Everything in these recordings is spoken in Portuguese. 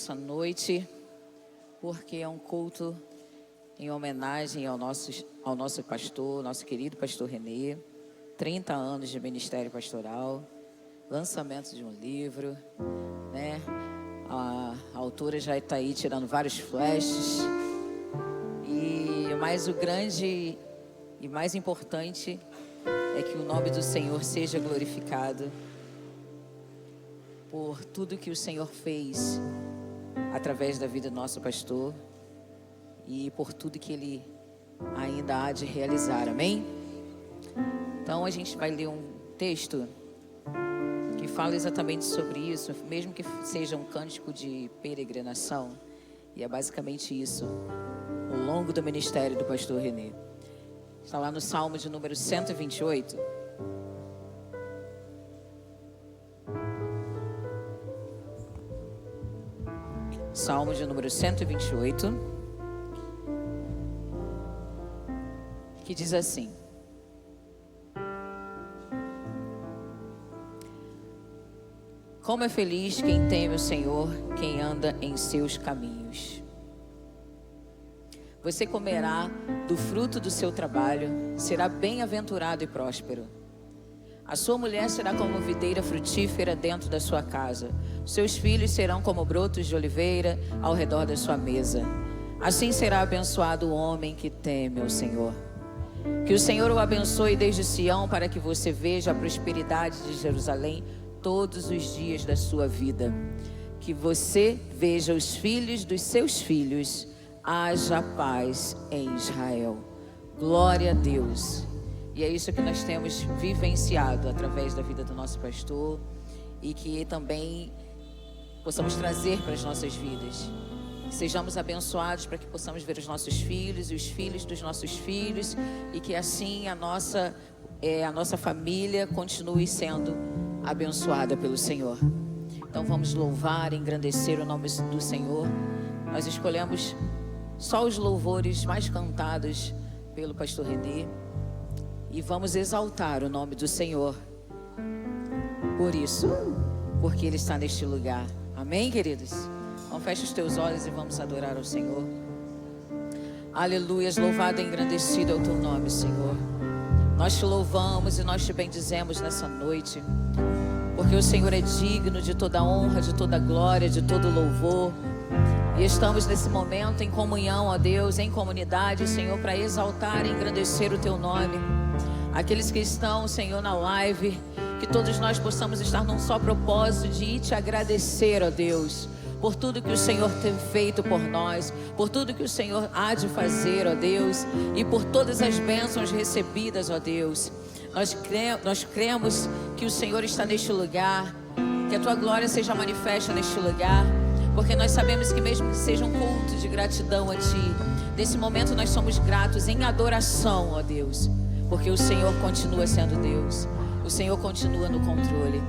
nessa noite, porque é um culto em homenagem ao nosso pastor, nosso querido pastor Renê. 30 anos de ministério pastoral, lançamento de um livro, né? A autora já está aí tirando vários flashes. Mas o grande e mais importante é que o nome do Senhor seja glorificado por tudo que o Senhor fez através da vida do nosso pastor e por tudo que Ele ainda há de realizar, amém? Então a gente vai ler um texto que fala exatamente sobre isso, mesmo que seja um cântico de peregrinação, e é basicamente isso, ao longo do ministério do pastor Renê. Está lá no Salmo de número 128. Salmo de número 128, que diz assim: como é feliz quem teme o Senhor, quem anda em seus caminhos. Você comerá do fruto do seu trabalho, será bem-aventurado e próspero. A sua mulher será como videira frutífera dentro da sua casa. Seus filhos serão como brotos de oliveira ao redor da sua mesa. Assim será abençoado o homem que teme ao Senhor. Que o Senhor o abençoe desde Sião, para que você veja a prosperidade de Jerusalém todos os dias da sua vida. Que você veja os filhos dos seus filhos. Haja paz em Israel. Glória a Deus. E é isso que nós temos vivenciado através da vida do nosso pastor, e que também possamos trazer para as nossas vidas. Sejamos abençoados para que possamos ver os nossos filhos e os filhos dos nossos filhos, e que assim a nossa família continue sendo abençoada pelo Senhor. Então vamos louvar e engrandecer o nome do Senhor. Nós escolhemos só os louvores mais cantados pelo pastor Renê, e vamos exaltar o nome do Senhor por isso, porque Ele está neste lugar. Amém, queridos? Então fecha os teus olhos e vamos adorar ao Senhor. Aleluias, louvado e engrandecido é o teu nome, Senhor. Nós te louvamos e nós te bendizemos nessa noite, porque o Senhor é digno de toda honra, de toda glória, de todo louvor. E estamos nesse momento em comunhão, ó Deus, em comunidade, Senhor, para exaltar e engrandecer o teu nome. Aqueles que estão, Senhor, na live, que todos nós possamos estar num só propósito de ir te agradecer, ó Deus, por tudo que o Senhor tem feito por nós, por tudo que o Senhor há de fazer, ó Deus, e por todas as bênçãos recebidas, ó Deus. Nós cremos que o Senhor está neste lugar, que a tua glória seja manifesta neste lugar, porque nós sabemos que mesmo que seja um culto de gratidão a Ti, nesse momento nós somos gratos em adoração, ó Deus, porque o Senhor continua sendo Deus, o Senhor continua no controle,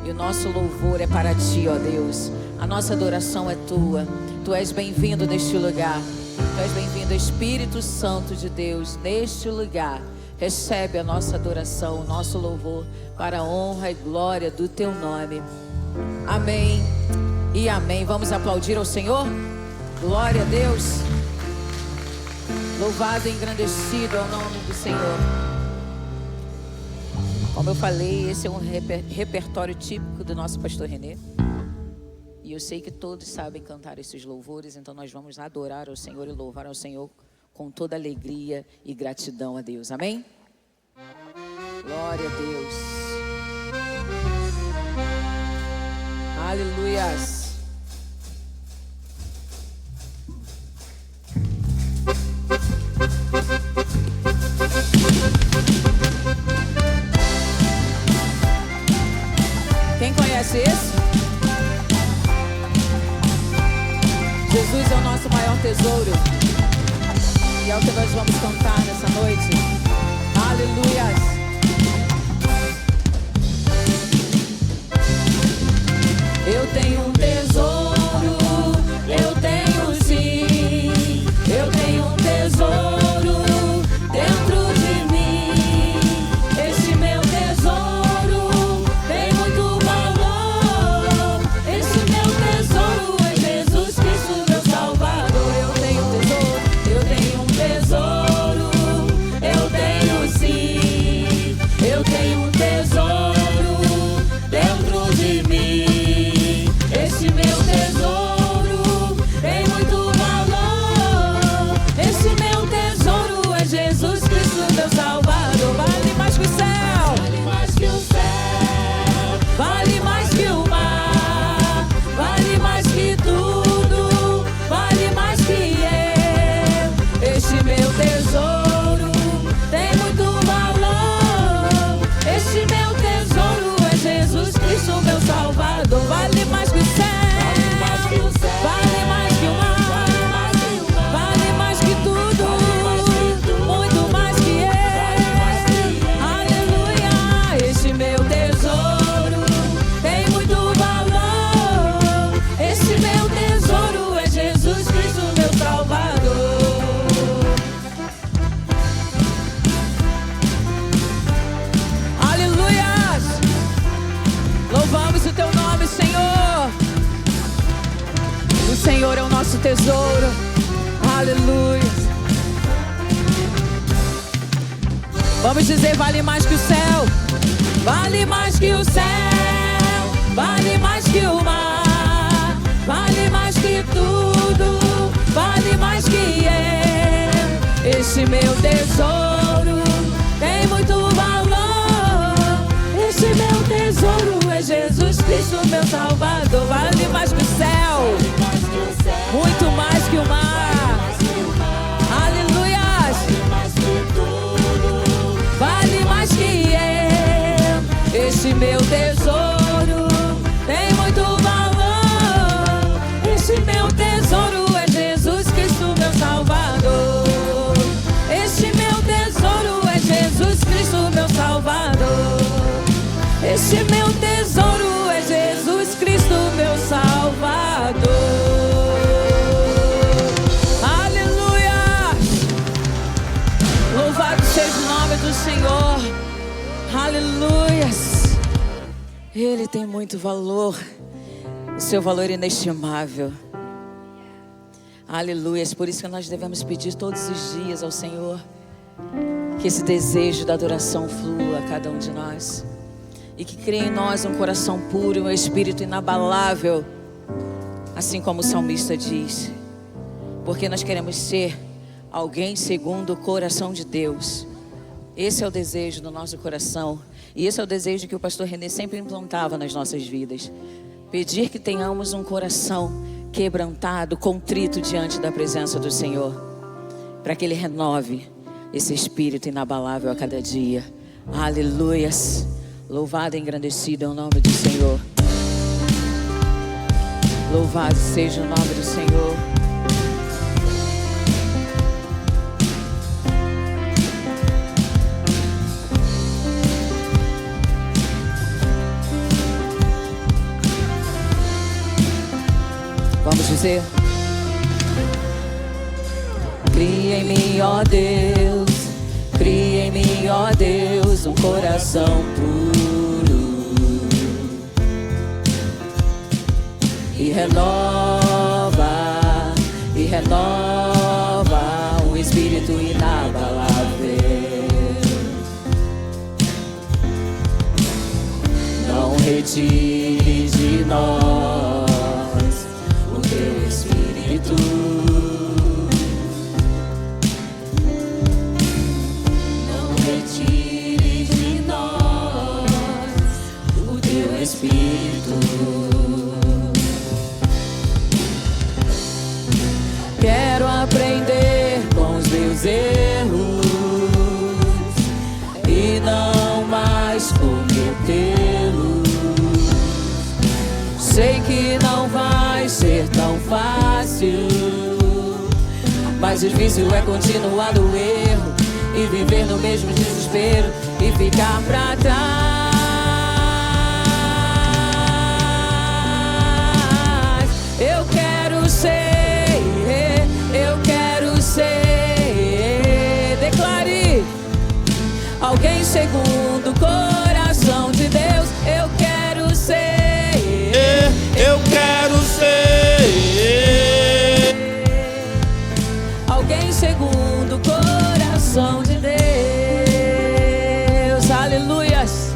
e o nosso louvor é para Ti, ó Deus. A nossa adoração é Tua. Tu és bem-vindo neste lugar. Tu és bem-vindo, Espírito Santo de Deus, neste lugar. Recebe a nossa adoração, o nosso louvor, para a honra e glória do Teu nome. Amém e amém. Vamos aplaudir ao Senhor? Glória a Deus. Louvado e engrandecido é o nome do Senhor. Como eu falei, esse é um repertório típico do nosso pastor Renê. E eu sei que todos sabem cantar esses louvores, então nós vamos adorar ao Senhor e louvar ao Senhor com toda alegria e gratidão a Deus. Amém? Glória a Deus. Aleluias. Quem conhece esse? Jesus é o nosso maior tesouro, e é o que nós vamos cantar nessa noite. Aleluias. Eu tenho um tesouro, eu tenho sim, eu tenho um tesouro dentro de mim. Esse meu tesouro tem muito valor. Esse meu tesouro é Jesus. meu Salvador. Vale mais que o céu, Vale mais que o céu, vale mais que o mar, vale mais que tudo, vale mais que eu. Este meu tesouro tem muito valor. Este meu tesouro é Jesus Cristo, meu Salvador. Vale mais que o céu, vale mais que o céu, vale mais que o mar, vale mais que tudo, muito mais que eu. Aleluia. Este meu tesouro tem muito valor. Este meu tesouro é Jesus Cristo, meu Salvador. Aleluia. Louvamos o teu nome, Senhor. O Senhor é o nosso tesouro. Aleluia. Vamos dizer, vale mais que o céu, vale mais que o céu, vale mais que o mar, vale mais que tudo, vale mais que eu. Este meu tesouro tem muito valor. Este meu tesouro é Jesus Cristo, meu Salvador. Vale mais que o céu, vale mais que o céu, muito mais que o mar. mais que o mar, Aleluia. vale mais que tudo, Vale mais que eu. Este meu tesouro tem muito valor. Este meu tesouro é Jesus Cristo, meu Salvador. Este meu tesouro é Jesus Cristo, meu Salvador. Este meu tesouro é Jesus Cristo, meu Salvador. Aleluia. Louvado seja o nome do Senhor. Aleluias. Ele tem muito valor. O seu valor é inestimável. Aleluias. Por isso que nós devemos pedir todos os dias ao Senhor que esse desejo da adoração flua a cada um de nós. E que crie em nós um coração puro, um espírito inabalável. Assim como o salmista diz. Porque nós queremos ser alguém segundo o coração de Deus. Esse é o desejo do nosso coração. E esse é o desejo que o pastor René sempre implantava nas nossas vidas. Pedir que tenhamos um coração quebrantado, contrito diante da presença do Senhor. Para que Ele renove esse espírito inabalável a cada dia. Aleluias. Louvado e engrandecido é o nome do Senhor. Louvado seja o nome do Senhor. Vamos dizer: cria em mim, ó Deus, cria em mim, ó Deus, um coração puro e renova um espírito inabalável. Não retire de nós o teu espírito. Não retire de nós o teu espírito. Quero aprender com os meus erros e não mais cometê-los. Sei que não vai ser tão fácil, mas difícil é continuar no erro e viver no mesmo desespero e ficar pra trás. Eu quero ser, declare, alguém segundo o coração de Deus. Eu quero ser, eu quero ser alguém segundo o coração de Deus. Aleluias.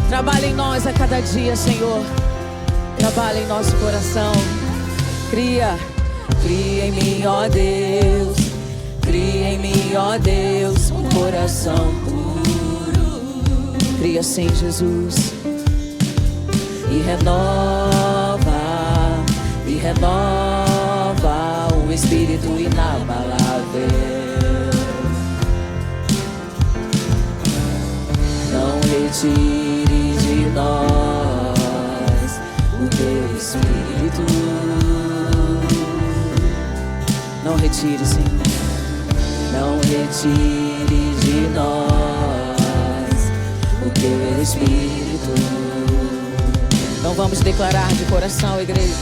Trabalha em nós a cada dia, Senhor. Trabalha em nosso coração. Cria em mim, ó Deus. Cria em mim, ó Deus, um coração puro. Cria assim, Jesus, e renova um espírito inabalável. Não retire de nós o teu espírito. Não retire, Senhor. Não retire de nós o teu espírito. Então vamos declarar de coração, igreja.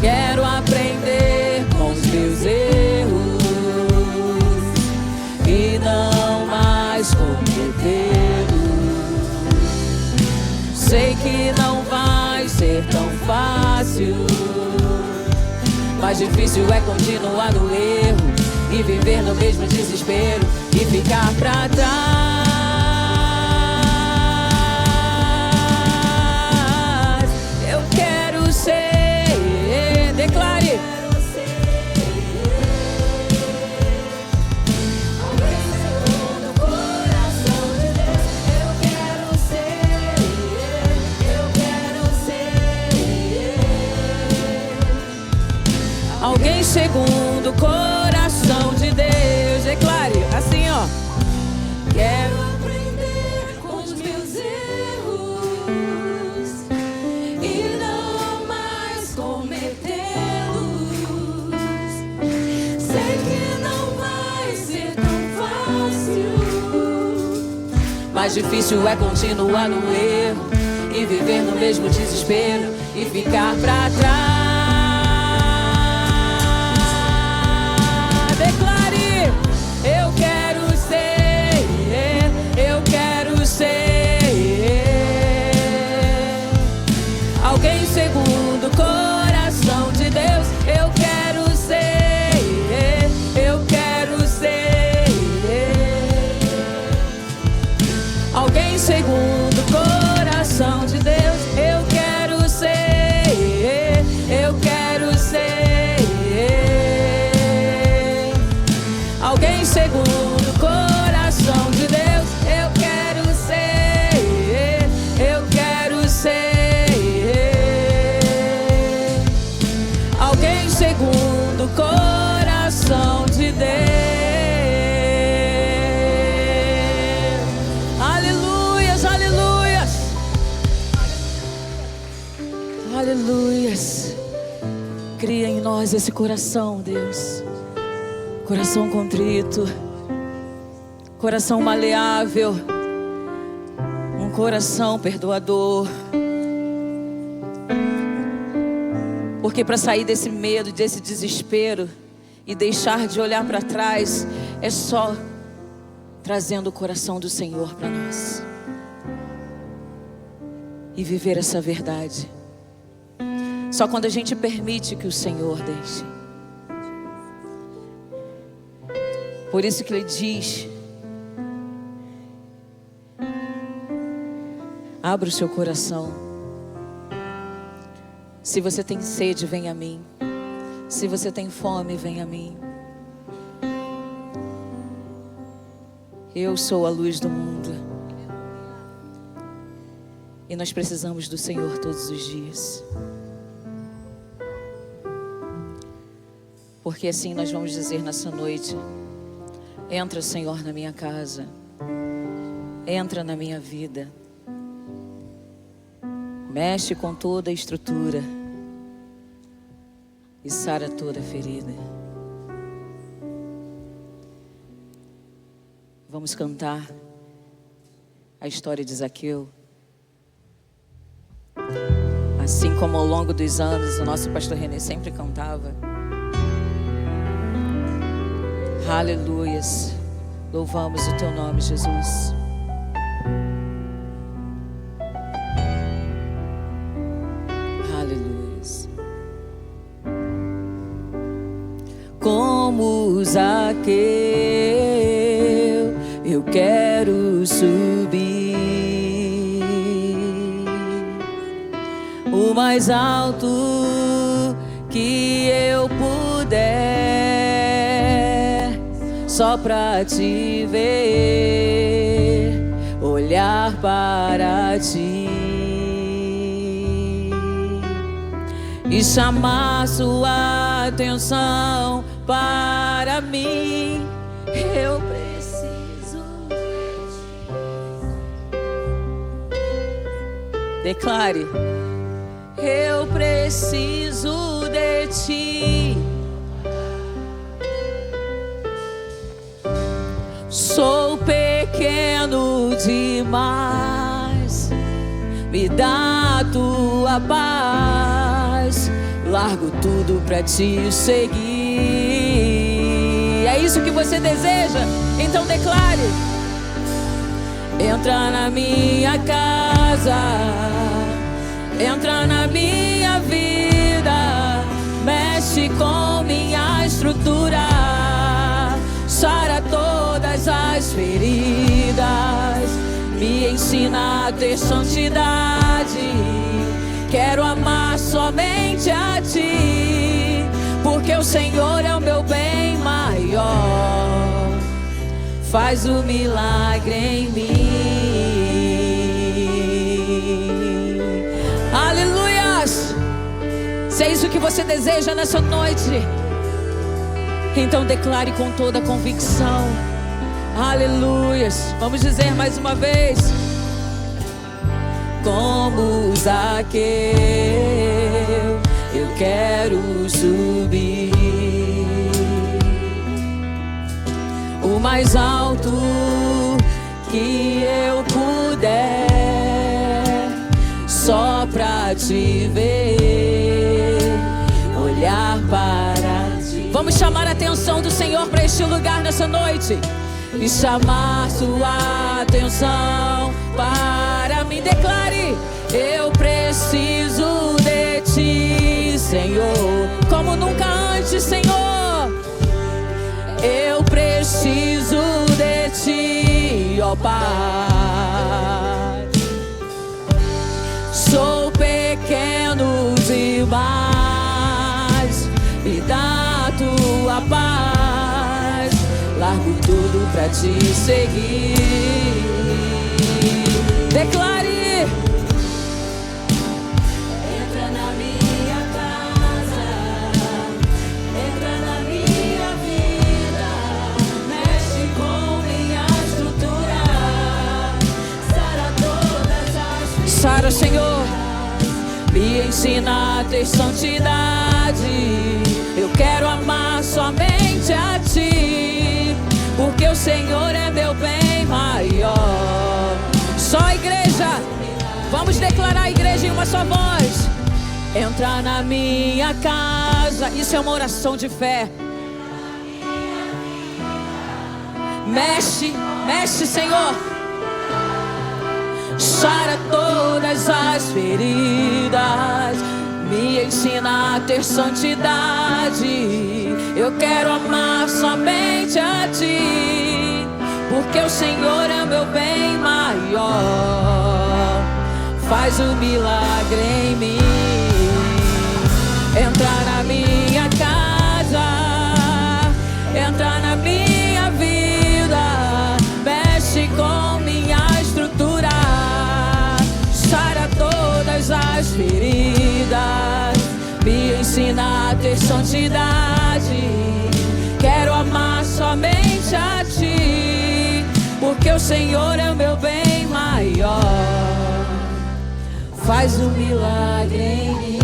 Quero aprender com os meus erros e não mais cometê-los. Sei que não vai ser tão fácil, mais difícil é continuar no erro e viver no mesmo desespero e ficar pra trás. Eu quero ser, declare. Alguém segundo o coração de Deus. Declare assim, ó. Quero aprender com os meus erros e não mais cometê-los. Sei que não vai ser tão fácil, mais difícil é continuar no erro e viver no mesmo desespero e ficar pra trás. Eu quero ser, eu quero ser alguém segundo o coração de Deus. Eu quero ser, eu quero ser alguém segundo o coração de Deus. Eu quero ser, eu quero ser alguém segundo o coração de Deus. Eu quero ser, eu quero ser alguém segundo o coração de Deus. Aleluias, aleluias, aleluias. Cria em nós esse coração, Deus. Coração contrito, coração maleável, um coração perdoador. Porque para sair desse medo, desse desespero e deixar de olhar para trás, é só trazendo o coração do Senhor para nós e viver essa verdade. Só quando a gente permite que o Senhor deixe. Por isso que Ele diz: abra o seu coração. Se você tem sede, vem a mim. Se você tem fome, vem a mim. Eu sou a luz do mundo. E nós precisamos do Senhor todos os dias. Porque assim nós vamos dizer nessa noite: entra, Senhor, na minha casa. Entra na minha vida. Mexe com toda a estrutura e sara toda a ferida. Vamos cantar a história de Zaqueu. Assim como ao longo dos anos o nosso pastor René sempre cantava. Aleluias. Louvamos o teu nome, Jesus. Aleluias. Como Zaqueu, eu quero subir o mais alto que eu puder. Só só pra te ver, olhar para ti e chamar sua atenção para mim. Eu preciso de ti. Declare: eu preciso de ti. Sou pequeno demais, me dá a tua paz. Largo tudo pra te seguir. É isso que você deseja? Então declare: entra na minha casa, entra na minha vida, mexe com minha estrutura, sara todas as feridas, me ensina a ter santidade. Quero amar somente a ti, porque o Senhor é o meu bem maior. Faz o milagre em mim. Aleluias! Se é isso que você deseja nessa noite, então declare com toda a convicção. Aleluias! Vamos dizer mais uma vez: como Zaqueu, eu quero subir o mais alto que eu puder, só pra te ver, olhar para ti. Vamos chamar a atenção do Senhor para este lugar nessa noite e chamar sua atenção para mim. Declare: eu preciso de ti, Senhor, como nunca antes, Senhor. Eu preciso de ti, ó Pai. Sou pequeno demais, me dá a tua paz. Largo tudo pra te seguir. Declare: entra na minha casa, entra na minha vida, mexe com minha estrutura, sara todas as feridas. Sara, Senhor, me ensina a ter santidade. Eu quero amar somente a ti, porque o Senhor é meu bem maior. Só a igreja, vamos declarar a igreja em uma só voz. Entra na minha casa. Isso é uma oração de fé. Mexe, mexe, Senhor. Sara todas as feridas, me ensina a ter santidade. Eu quero amar somente a ti, porque o Senhor é meu bem maior. Faz o milagre em mim. Entra na minha casa, entra na minha vida, mexe com minha estrutura, sara todas as feridas, me ensina a ter santidade. Quero amar somente a ti, porque o Senhor é o meu bem maior. Faz um milagre em mim.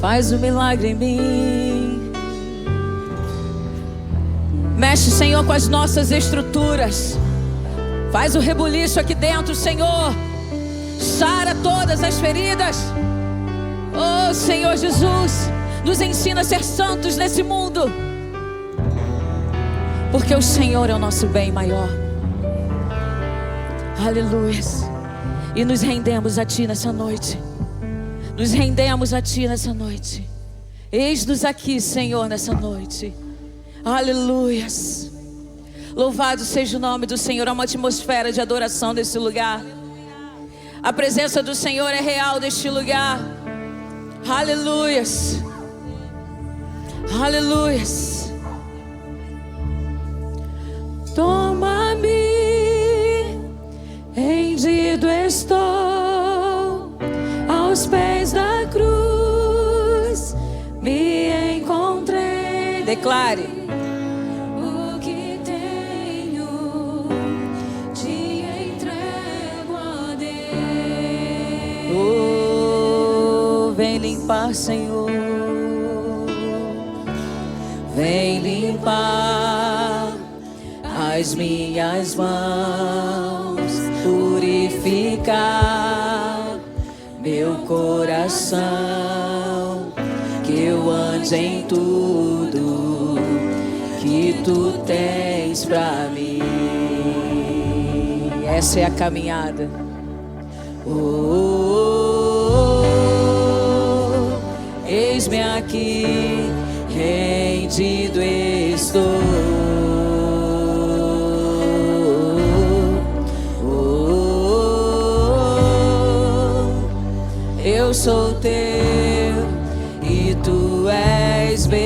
Faz um milagre em mim. Mexe, Senhor, com as nossas estruturas. Faz o rebuliço aqui dentro, Senhor. Sara todas as feridas. Oh, Senhor Jesus, nos ensina a ser santos nesse mundo, porque o Senhor é o nosso bem maior. Aleluia. E nos rendemos a Ti nessa noite. Nos rendemos a Ti nessa noite. Eis-nos aqui, Senhor, nessa noite. Aleluia. Louvado seja o nome do Senhor. Há uma atmosfera de adoração nesse lugar. A presença do Senhor é real neste lugar. Aleluia. Aleluias. Toma-me, rendido estou aos pés da cruz, me encontrei. Declare. O que tenho te entrego a Deus. Oh, vem limpar, Senhor. Vem limpar as minhas mãos, purificar meu coração, que eu ande em tudo que tu tens pra mim. Essa é a caminhada. Eis-me aqui, rendido estou. Eu sou teu e tu és meu.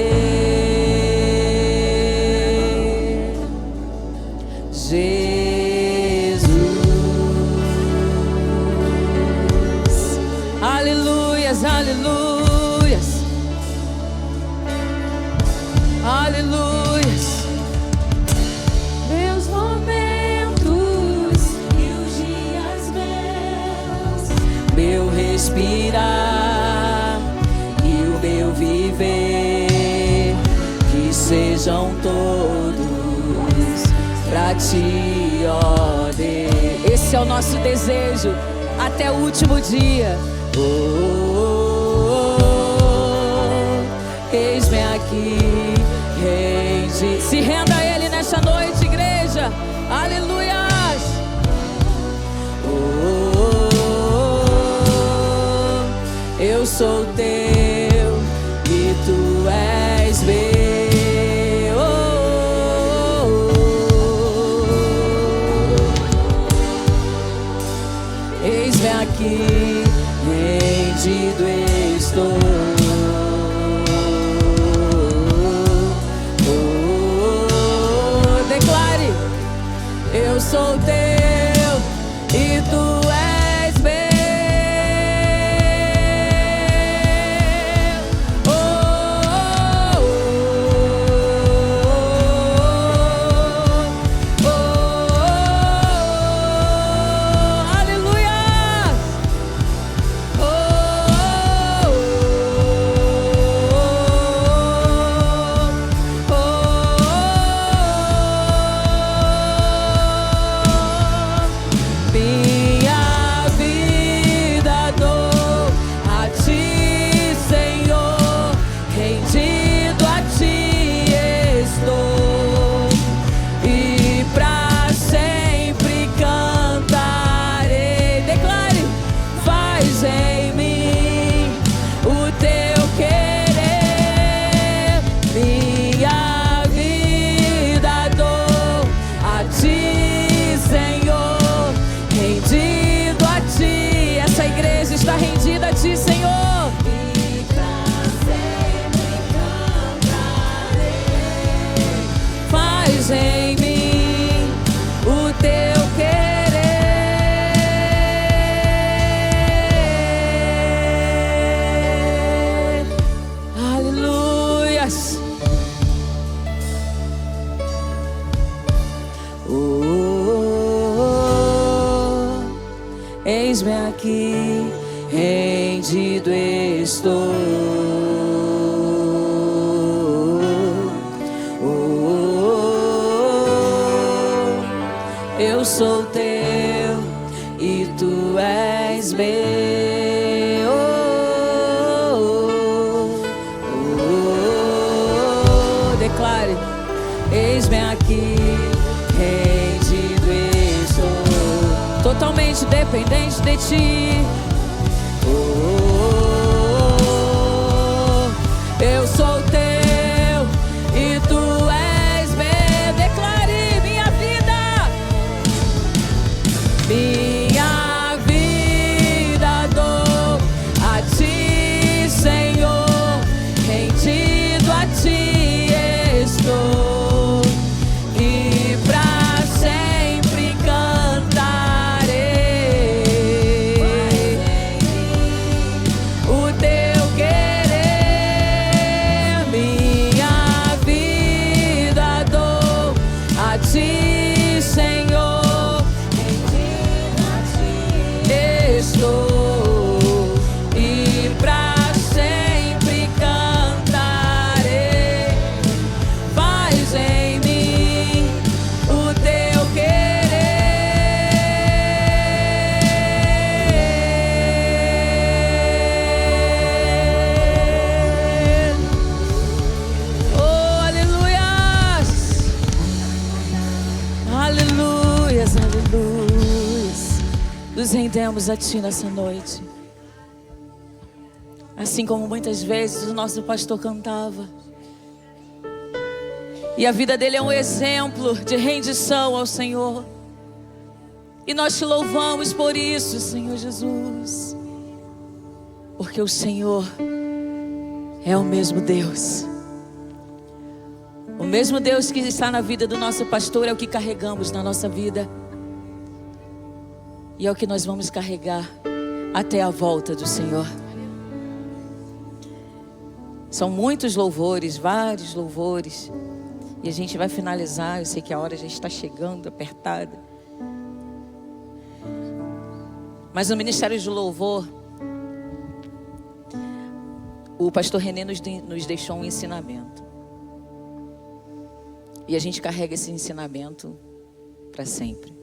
Jesus. Aleluias, aleluias. Aleluias. Meus momentos e os dias meus, meu respirar e o meu viver, que sejam todos pra ti, ó Deus. Esse é o nosso desejo até o último dia. Eis-me aqui, rende. Se renda a Ele nesta noite, igreja. Aleluias. Eu sou teu e tu és meu. Eis-me aqui, rendido estou. Declare: eu sou teu e tu és meu. Está rendida a ti, Senhor. E pra sempre cantarei. Faz em mim o teu querer. Aleluias. Eis-me aqui, rendido estou. Eu sou teu e tu és meu. Declare: eis-me aqui, rendido estou. Totalmente dependente de ti. Eu sou teu e tu és meu. Declare: minha vida dou a ti, Senhor, rendido a ti. nos rendemos a Ti nessa noite. Assim como muitas vezes o nosso pastor cantava. E a vida dele é um exemplo de rendição ao Senhor. E nós Te louvamos por isso, Senhor Jesus. Porque o Senhor é o mesmo Deus. O mesmo Deus que está na vida do nosso pastor é o que carregamos na nossa vida. E é o que nós vamos carregar até a volta do Senhor. São muitos louvores, vários louvores. E a gente vai finalizar. Eu sei que a hora já está chegando, apertada. Mas no Ministério de Louvor, o pastor René nos deixou um ensinamento. E a gente carrega esse ensinamento para sempre.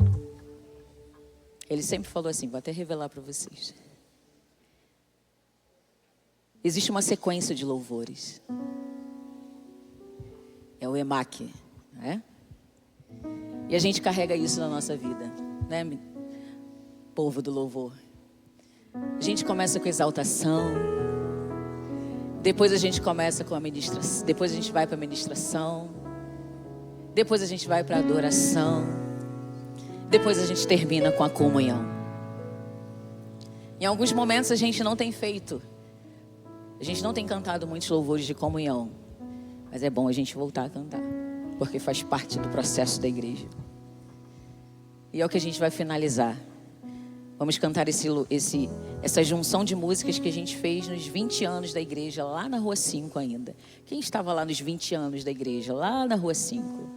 Ele sempre falou assim, vou até revelar para vocês. Existe uma sequência de louvores. É o EMAC, né? E a gente carrega isso na nossa vida, né, povo do louvor? A gente começa com exaltação. Depois a gente começa com a ministração. Depois a gente vai para a ministração. Depois a gente vai para a adoração. Depois a gente termina com a comunhão. Em alguns momentos a gente não tem feito. A gente não tem cantado muitos louvores de comunhão. Mas é bom a gente voltar a cantar. Porque faz parte do processo da igreja. E é o que a gente vai finalizar. Vamos cantar essa junção de músicas que a gente fez nos 20 anos da igreja, lá na Rua 5 ainda. Quem estava lá nos 20 anos da igreja, lá na Rua 5?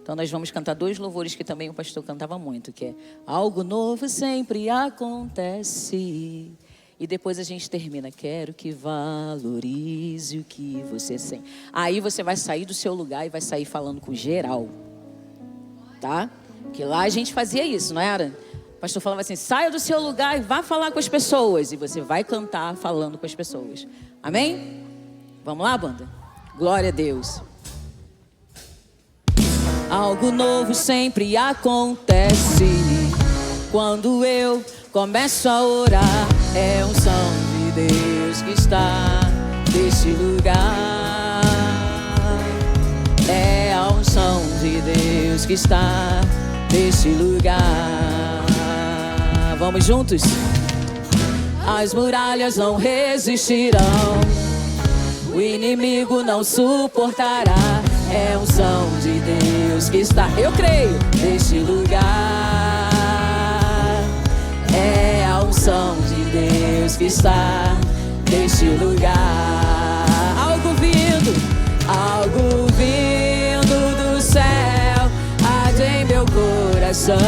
Então nós vamos cantar 2 louvores que também o pastor cantava muito, que é Algo Novo Sempre Acontece. E depois a gente termina, quero que valorize o que você sente. Aí você vai sair do seu lugar e vai sair falando com geral. Tá? Porque lá a gente fazia isso, não era? O pastor falava assim, saia do seu lugar e vá falar com as pessoas. E você vai cantar falando com as pessoas. Amém? Vamos lá, banda? Glória a Deus. Algo novo sempre acontece quando eu começo a orar. É a unção de Deus que está neste lugar. É a unção de Deus que está neste lugar. Vamos juntos? As muralhas não resistirão, o inimigo não suportará. É a unção de Deus que está, eu creio, neste lugar. É a unção de Deus que está neste lugar. Algo vindo do céu, arde em meu coração,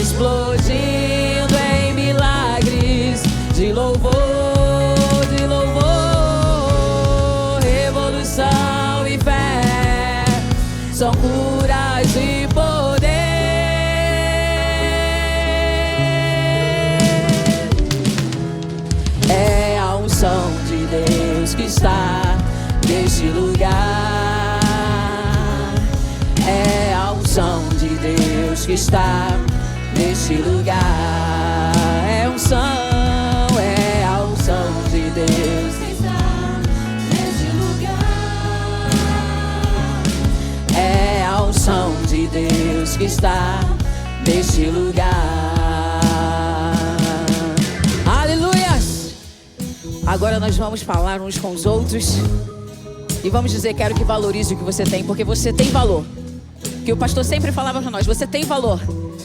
explodindo em milagres de louvor, revolução e fé, são curas e poder. É a unção de Deus que está neste lugar. É a unção de Deus que está neste lugar. É a unção de Deus que está neste lugar. É a unção de Deus que está neste lugar. Aleluias! Agora nós vamos falar uns com os outros e vamos dizer, quero que valorize o que você tem, porque você tem valor. Que o pastor sempre falava para nós, você tem valor.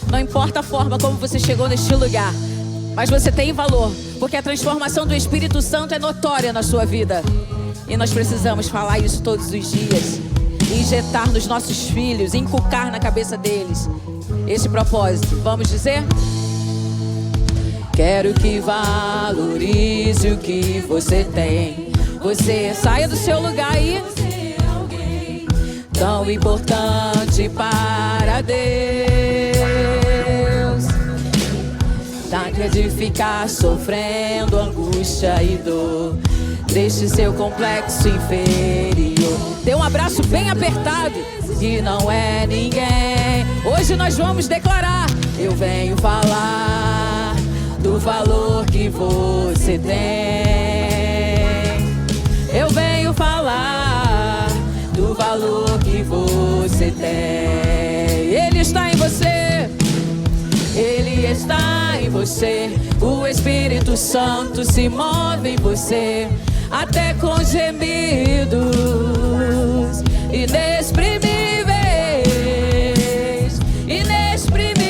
Não importa a forma como você chegou neste lugar, mas você tem valor, porque a transformação do Espírito Santo é notória na sua vida. E nós precisamos falar isso todos os dias, injetar nos nossos filhos, inculcar na cabeça deles esse propósito. Vamos dizer? Quero que valorize o que você tem. Você saia do seu lugar e tão importante para Deus. Nada de ficar sofrendo angústia e dor. Deixe seu complexo inferior. Dê um abraço bem apertado. E não é ninguém. Hoje nós vamos declarar Eu venho falar do valor que você tem. Eu venho falar do valor que você tem. Ele está em você. Ele está em você. O Espírito Santo se move em você, até com gemidos inexprimíveis, inexprimíveis.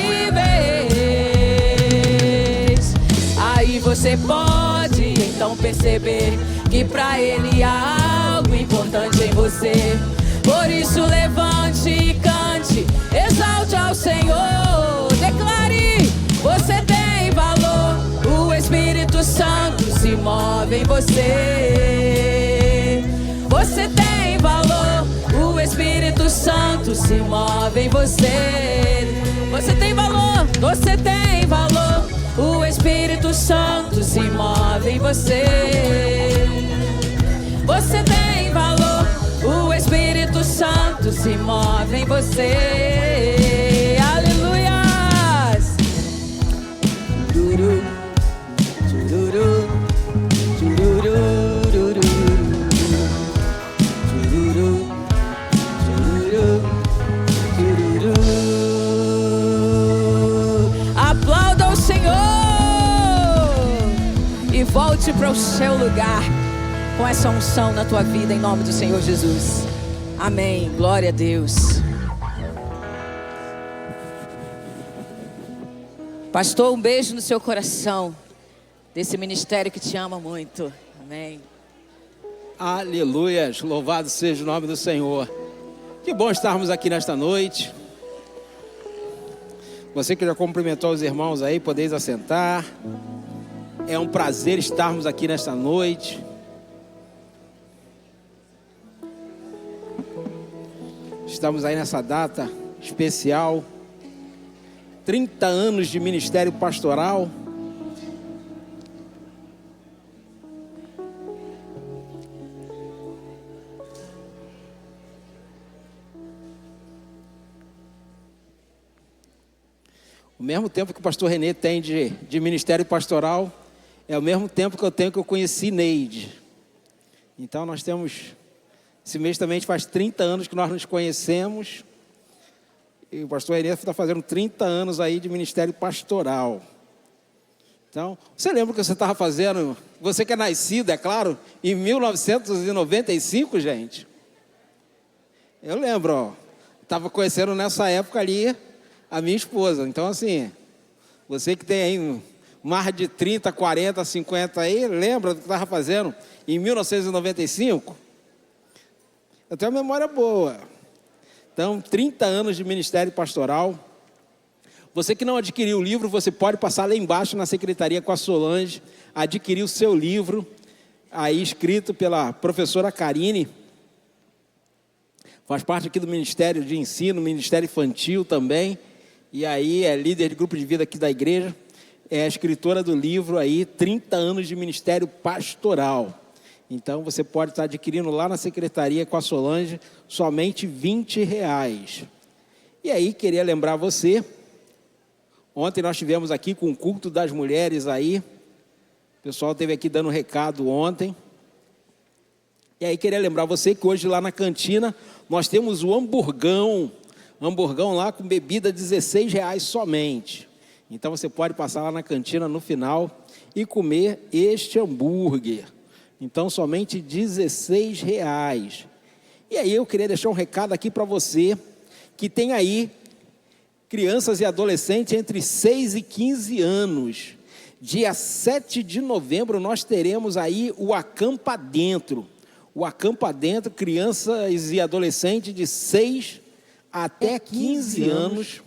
Aí você pode então perceber que pra Ele há algo importante em você. Por isso levante e cante, exalte ao Senhor, declare, você tem valor. O Espírito Santo se move em você. Você tem valor. O Espírito Santo se move em você. Você tem valor. Você tem valor. O Espírito Santo se move em você. Você tem valor. O Espírito Santo se move em você. Aleluias. Chururu, chururu, chururu, chururu, chururu, chururu, chururu. Aplauda o Senhor e volte para o seu lugar com essa unção na tua vida, em nome do Senhor Jesus. Amém. Glória a Deus. Pastor, um beijo no seu coração, desse ministério que te ama muito. Amém. Aleluias, louvado seja o nome do Senhor. Que bom estarmos aqui nesta noite. Você que já cumprimentou os irmãos aí, podeis assentar. É um prazer estarmos aqui nesta noite. Estamos aí nessa data especial, 30 anos de ministério pastoral. O mesmo tempo que o pastor Renê tem de ministério pastoral, é o mesmo tempo que eu tenho que eu conheci Neide. Então nós temos... Esse mês também faz 30 anos que nós nos conhecemos. E o pastor Renê está fazendo 30 anos aí de ministério pastoral. Então, você lembra o que você estava fazendo? Você que é nascido, é claro, em 1995, gente. Eu lembro, ó. Estava conhecendo nessa época ali a minha esposa. Então, assim, você que tem aí mais de 30, 40, 50 aí, lembra do que estava fazendo em 1995? Eu tenho uma memória boa. Então, 30 anos de ministério pastoral. Você que não adquiriu o livro, você pode passar lá embaixo na secretaria com a Solange, adquirir o seu livro, aí escrito pela professora Karine. Faz parte aqui do Ministério de Ensino, Ministério Infantil também. E aí é líder de grupo de vida aqui da igreja. É a escritora do livro aí, 30 anos de ministério pastoral. Então, você pode estar adquirindo lá na secretaria com a Solange, somente R$20. E aí, queria lembrar você, ontem nós tivemos aqui com o culto das mulheres aí, o pessoal esteve aqui dando recado ontem. E aí, queria lembrar você que hoje lá na cantina, nós temos o hamburgão lá com bebida R$16 somente. Então, você pode passar lá na cantina no final e comer este hambúrguer. Então, somente R$16. E aí, eu queria deixar um recado aqui para você, que tem aí crianças e adolescentes entre 6 e 15 anos. Dia 7 de novembro, nós teremos aí o Acampa Dentro. O Acampa Dentro, crianças e adolescentes de 6 até 15 anos.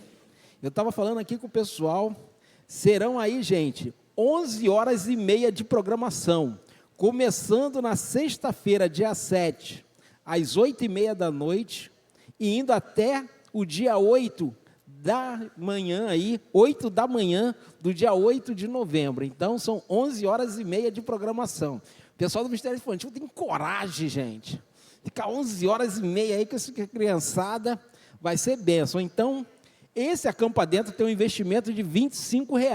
Eu estava falando aqui com o pessoal, serão aí, gente, 11h30 de programação. Começando na sexta-feira, dia 7, às 8h30 da noite, e indo até o dia 8 da manhã, aí, 8 da manhã do dia 8 de novembro. Então, são 11h30 de programação. O pessoal do Ministério Infantil tem coragem, gente. Ficar 11h30 aí com essa criançada vai ser bênção. Então, Esse Acampa Dentro tem um investimento de R$ 25. R$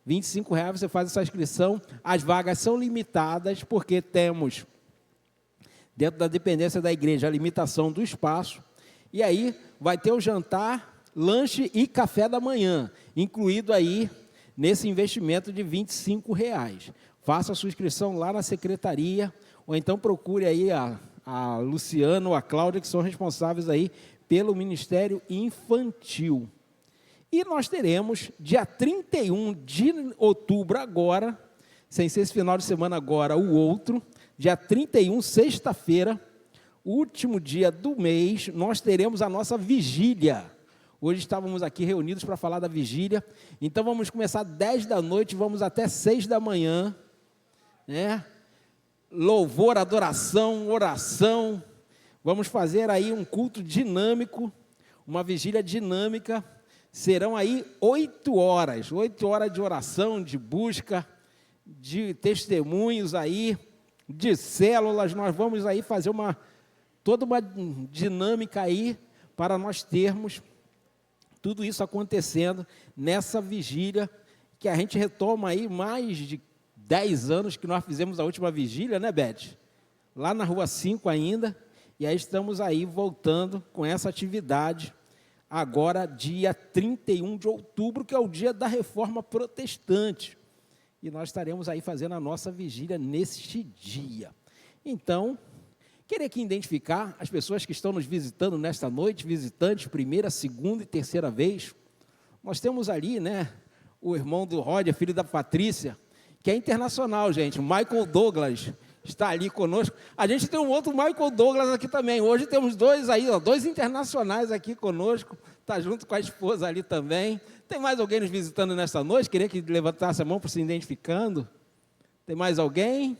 25 você faz essa inscrição. As vagas são limitadas, porque temos, dentro da dependência da igreja, a limitação do espaço. E aí vai ter o jantar, lanche e café da manhã, incluído aí nesse investimento de R$ 25. Faça a sua inscrição lá na secretaria, ou então procure aí a Luciana ou a Cláudia, que são responsáveis aí pelo Ministério Infantil. E nós teremos, dia 31 de outubro agora, sem ser esse final de semana agora, o outro, dia 31, sexta-feira, último dia do mês, nós teremos a nossa vigília. Hoje estávamos aqui reunidos para falar da vigília, então vamos começar 10 da noite, vamos até 6 da manhã, né? Louvor, adoração, oração, vamos fazer aí um culto dinâmico, uma vigília dinâmica. Serão aí 8 horas de oração, de busca, de testemunhos aí, de células. Nós vamos aí fazer toda uma dinâmica aí para nós termos tudo isso acontecendo nessa vigília, que a gente retoma aí mais de 10 anos que nós fizemos a última vigília, né, Beth? Lá na Rua 5 ainda, e aí estamos aí voltando com essa atividade, agora dia 31 de outubro, que é o dia da Reforma Protestante, e nós estaremos aí fazendo a nossa vigília neste dia. Então, queria aqui identificar as pessoas que estão nos visitando nesta noite, visitantes, primeira, segunda e terceira vez. Nós temos ali, né, o irmão do Roger, filho da Patrícia, que é internacional, gente, Michael Douglas, está ali conosco. A gente tem um outro Michael Douglas aqui também. Hoje temos dois aí, dois internacionais aqui conosco, está junto com a esposa ali também. Tem mais alguém nos visitando nesta noite? Queria que levantasse a mão para se identificando. Tem mais alguém?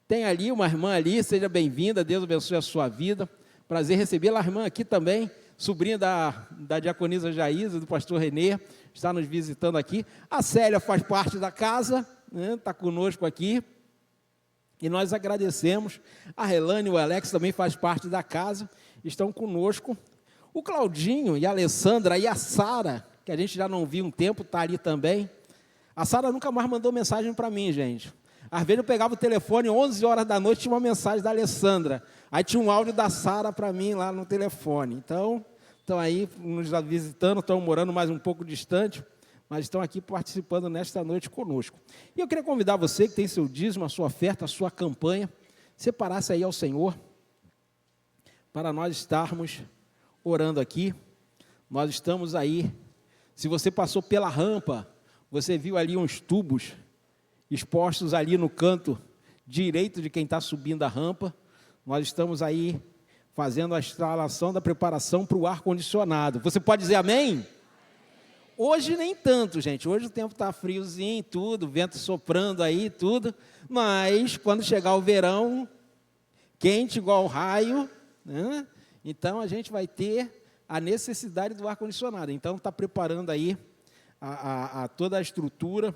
Tem ali uma irmã ali, seja bem-vinda, Deus abençoe a sua vida. Prazer recebê-la, a irmã aqui também, sobrinha da diaconisa Jaísa, do pastor Renê, está nos visitando aqui. A Célia faz parte da casa, né, está conosco aqui. E nós agradecemos. A Relane e o Alex também faz parte da casa, estão conosco. O Claudinho e a Alessandra e a Sara, que a gente já não viu um tempo, está ali também. A Sara nunca mais mandou mensagem para mim, gente. Às vezes eu pegava o telefone, 11 horas da noite, tinha uma mensagem da Alessandra. Aí tinha um áudio da Sara para mim lá no telefone. Então, estão aí nos visitando, estão morando mais um pouco distante, mas estão aqui participando nesta noite conosco. E eu queria convidar você que tem seu dízimo, a sua oferta, a sua campanha, separasse aí ao Senhor, para nós estarmos orando aqui. Nós estamos aí, se você passou pela rampa, você viu ali uns tubos expostos ali no canto direito de quem está subindo a rampa. Nós estamos aí fazendo a instalação da preparação para o ar-condicionado. Você pode dizer amém? Hoje nem tanto, gente. Hoje o tempo está friozinho, tudo, vento soprando aí, tudo. Mas quando chegar o verão, quente igual raio, né? Então a gente vai ter a necessidade do ar-condicionado. Então está preparando aí toda a estrutura,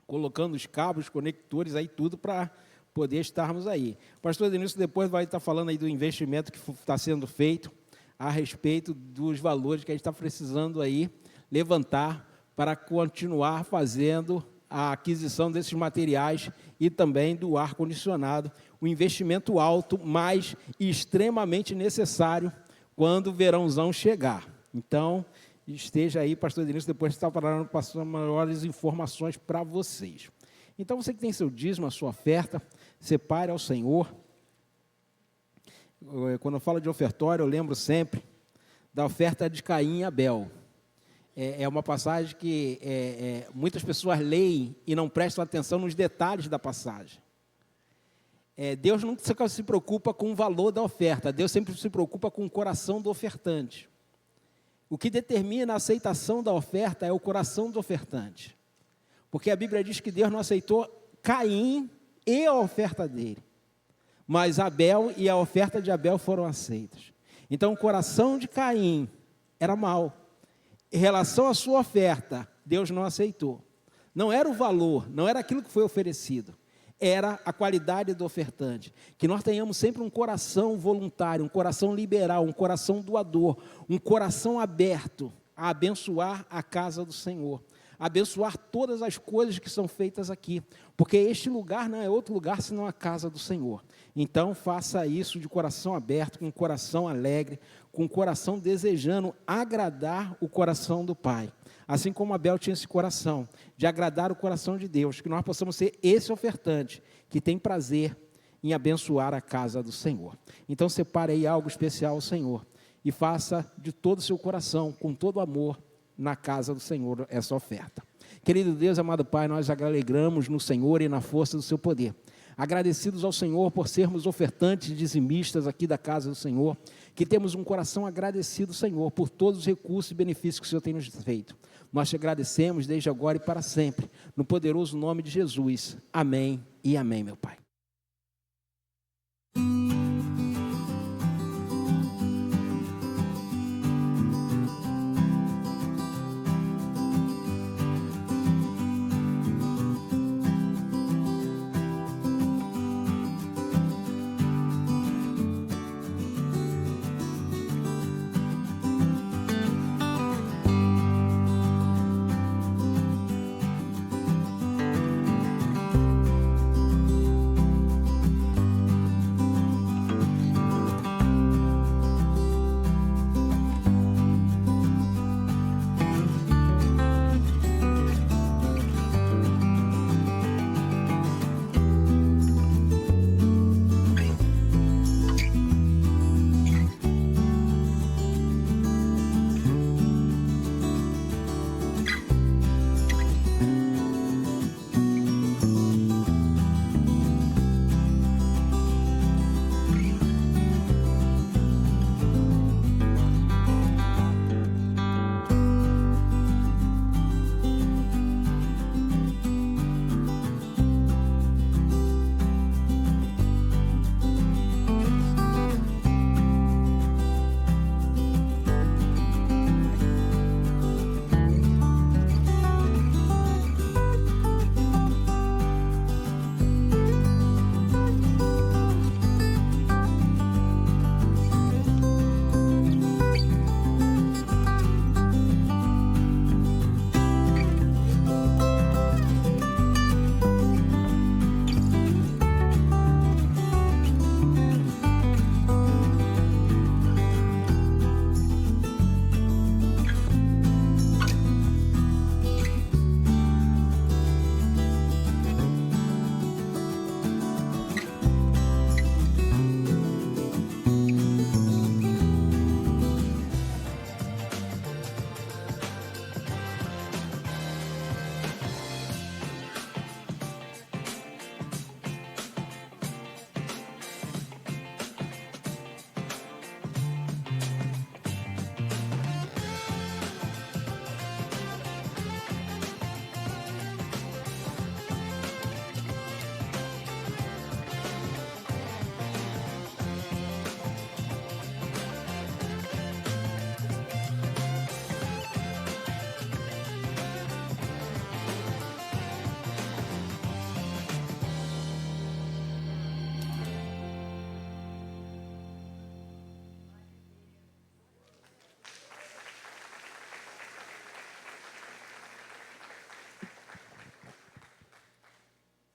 colocando os cabos, conectores aí, tudo para poder estarmos aí. O pastor Denilson depois vai estar falando aí do investimento que está sendo feito a respeito dos valores que a gente está precisando aí levantar para continuar fazendo a aquisição desses materiais e também do ar-condicionado, um investimento alto, mas extremamente necessário quando o verãozão chegar. Então, esteja aí, pastor Denilson, depois está passando maiores informações para vocês. Então, você que tem seu dízimo, a sua oferta, separe ao Senhor. Quando eu falo de ofertório, eu lembro sempre da oferta de Caim e Abel. É uma passagem que muitas pessoas leem e não prestam atenção nos detalhes da passagem. Deus nunca se preocupa com o valor da oferta, Deus sempre se preocupa com o coração do ofertante. O que determina a aceitação da oferta é o coração do ofertante. Porque a Bíblia diz que Deus não aceitou Caim e a oferta dele, mas Abel e a oferta de Abel foram aceitas. Então o coração de Caim era mau. Em relação à sua oferta, Deus não aceitou. Não era o valor, não era aquilo que foi oferecido. era a qualidade do ofertante. Que nós tenhamos sempre um coração voluntário, um coração liberal, um coração doador, um coração aberto a abençoar a casa do Senhor, abençoar todas as coisas que são feitas aqui, porque este lugar não é outro lugar senão a casa do Senhor. Então faça isso de coração aberto, com um coração alegre, com um coração desejando agradar o coração do Pai. Assim como Abel tinha esse coração, de agradar o coração de Deus, que nós possamos ser esse ofertante, que tem prazer em abençoar a casa do Senhor. Então separe aí algo especial ao Senhor, e faça de todo o seu coração, com todo amor, na casa do Senhor, essa oferta. Querido Deus, amado Pai, nós alegramos no Senhor e na força do seu poder. Agradecidos ao Senhor por sermos ofertantes e dizimistas aqui da casa do Senhor, que temos um coração agradecido, Senhor, por todos os recursos e benefícios que o Senhor tem nos feito. Nós te agradecemos desde agora e para sempre, no poderoso nome de Jesus. Amém e amém, meu Pai.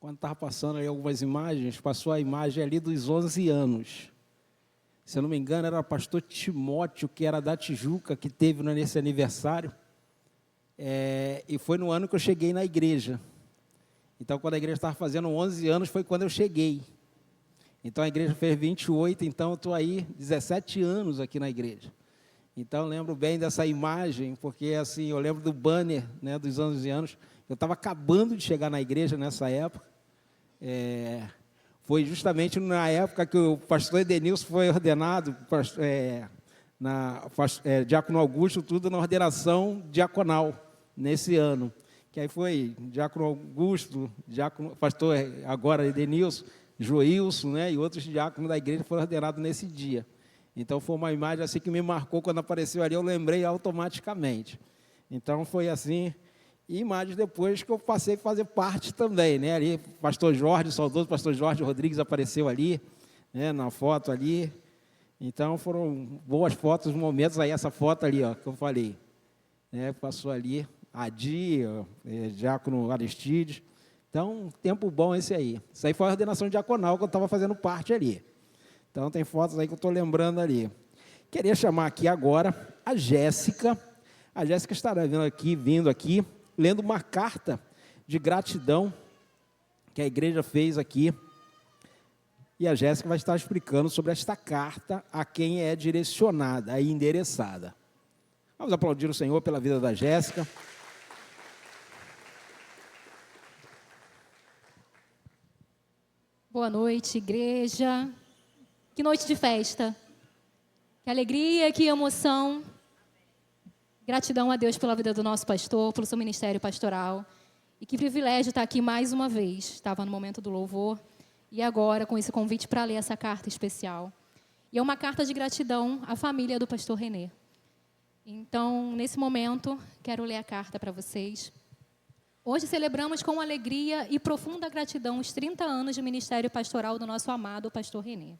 Quando estava passando aí algumas imagens, passou a imagem ali dos 11 anos. Se eu não me engano, era o pastor Timóteo, que era da Tijuca, que teve nesse aniversário. E foi no ano que eu cheguei na igreja. Então, quando a igreja estava fazendo 11 anos, foi quando eu cheguei. Então, a igreja fez 28, então eu estou aí 17 anos aqui na igreja. Então, eu lembro bem dessa imagem, porque assim, eu lembro do banner, né, dos 11 anos. Eu estava acabando de chegar na igreja nessa época. Foi justamente na época que o pastor Edenilson foi ordenado, diácono Augusto, tudo na ordenação diaconal, nesse ano. Que aí foi diácono Augusto, pastor agora Edenilson, Joilson, né, e outros diáconos da igreja foram ordenados nesse dia. Então foi uma imagem assim que me marcou, quando apareceu ali eu lembrei automaticamente. Então foi assim, E mais depois que eu passei a fazer parte também, né? Ali, pastor Jorge, o saudoso pastor Jorge Rodrigues apareceu ali, né? Na foto ali. Então foram boas fotos, momentos aí, essa foto ali, ó, que eu falei, né? Passou ali, Adi, diácono Aristides. Então, tempo bom esse aí. Isso aí foi a ordenação diaconal que eu estava fazendo parte ali. Então, tem fotos aí que eu estou lembrando ali. Queria chamar aqui agora a Jéssica. A Jéssica estará vindo aqui, lendo uma carta de gratidão que a igreja fez aqui. E a Jéssica vai estar explicando sobre esta carta a quem é direcionada e endereçada. Vamos aplaudir o Senhor pela vida da Jéssica. Boa noite, igreja. Que noite de festa. Que alegria, que emoção. Gratidão a Deus pela vida do nosso pastor, pelo seu ministério pastoral. E que privilégio estar aqui mais uma vez. Estava no momento do louvor e agora com esse convite para ler essa carta especial. E é uma carta de gratidão à família do pastor Renê. Então, nesse momento, quero ler a carta para vocês. Hoje celebramos com alegria e profunda gratidão os 30 anos de ministério pastoral do nosso amado pastor Renê.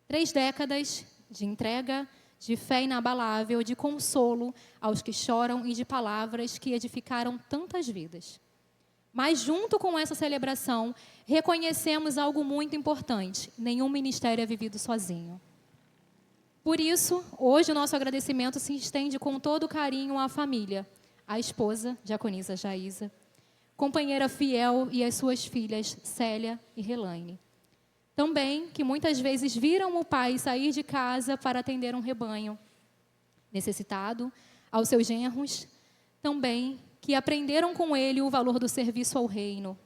3 décadas de entrega, de fé inabalável, de consolo aos que choram e de palavras que edificaram tantas vidas. Mas junto com essa celebração, reconhecemos algo muito importante: nenhum ministério é vivido sozinho. Por isso, hoje o nosso agradecimento se estende com todo carinho à família, a esposa, diaconisa Jaísa, companheira fiel e as suas filhas, Célia e Relaine. Também que muitas vezes viram o pai sair de casa para atender um rebanho necessitado, aos seus genros, também que aprenderam com ele o valor do serviço ao reino.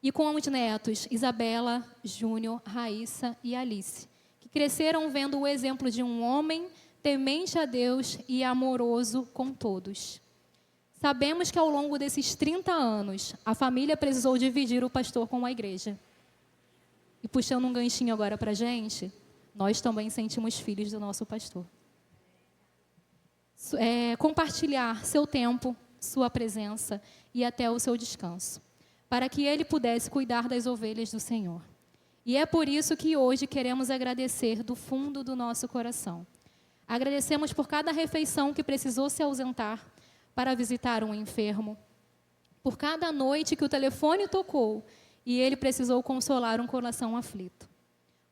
E com os netos, Isabela, Júnior, Raíssa e Alice, que cresceram vendo o exemplo de um homem temente a Deus e amoroso com todos. Sabemos que ao longo desses 30 anos, a família precisou dividir o pastor com a igreja. E puxando um ganchinho agora para a gente, nós também sentimos filhos do nosso pastor. Compartilhar seu tempo, sua presença e até o seu descanso, para que ele pudesse cuidar das ovelhas do Senhor. E é por isso que hoje queremos agradecer do fundo do nosso coração. Agradecemos por cada refeição que precisou se ausentar para visitar um enfermo, por cada noite que o telefone tocou e ele precisou consolar um coração aflito,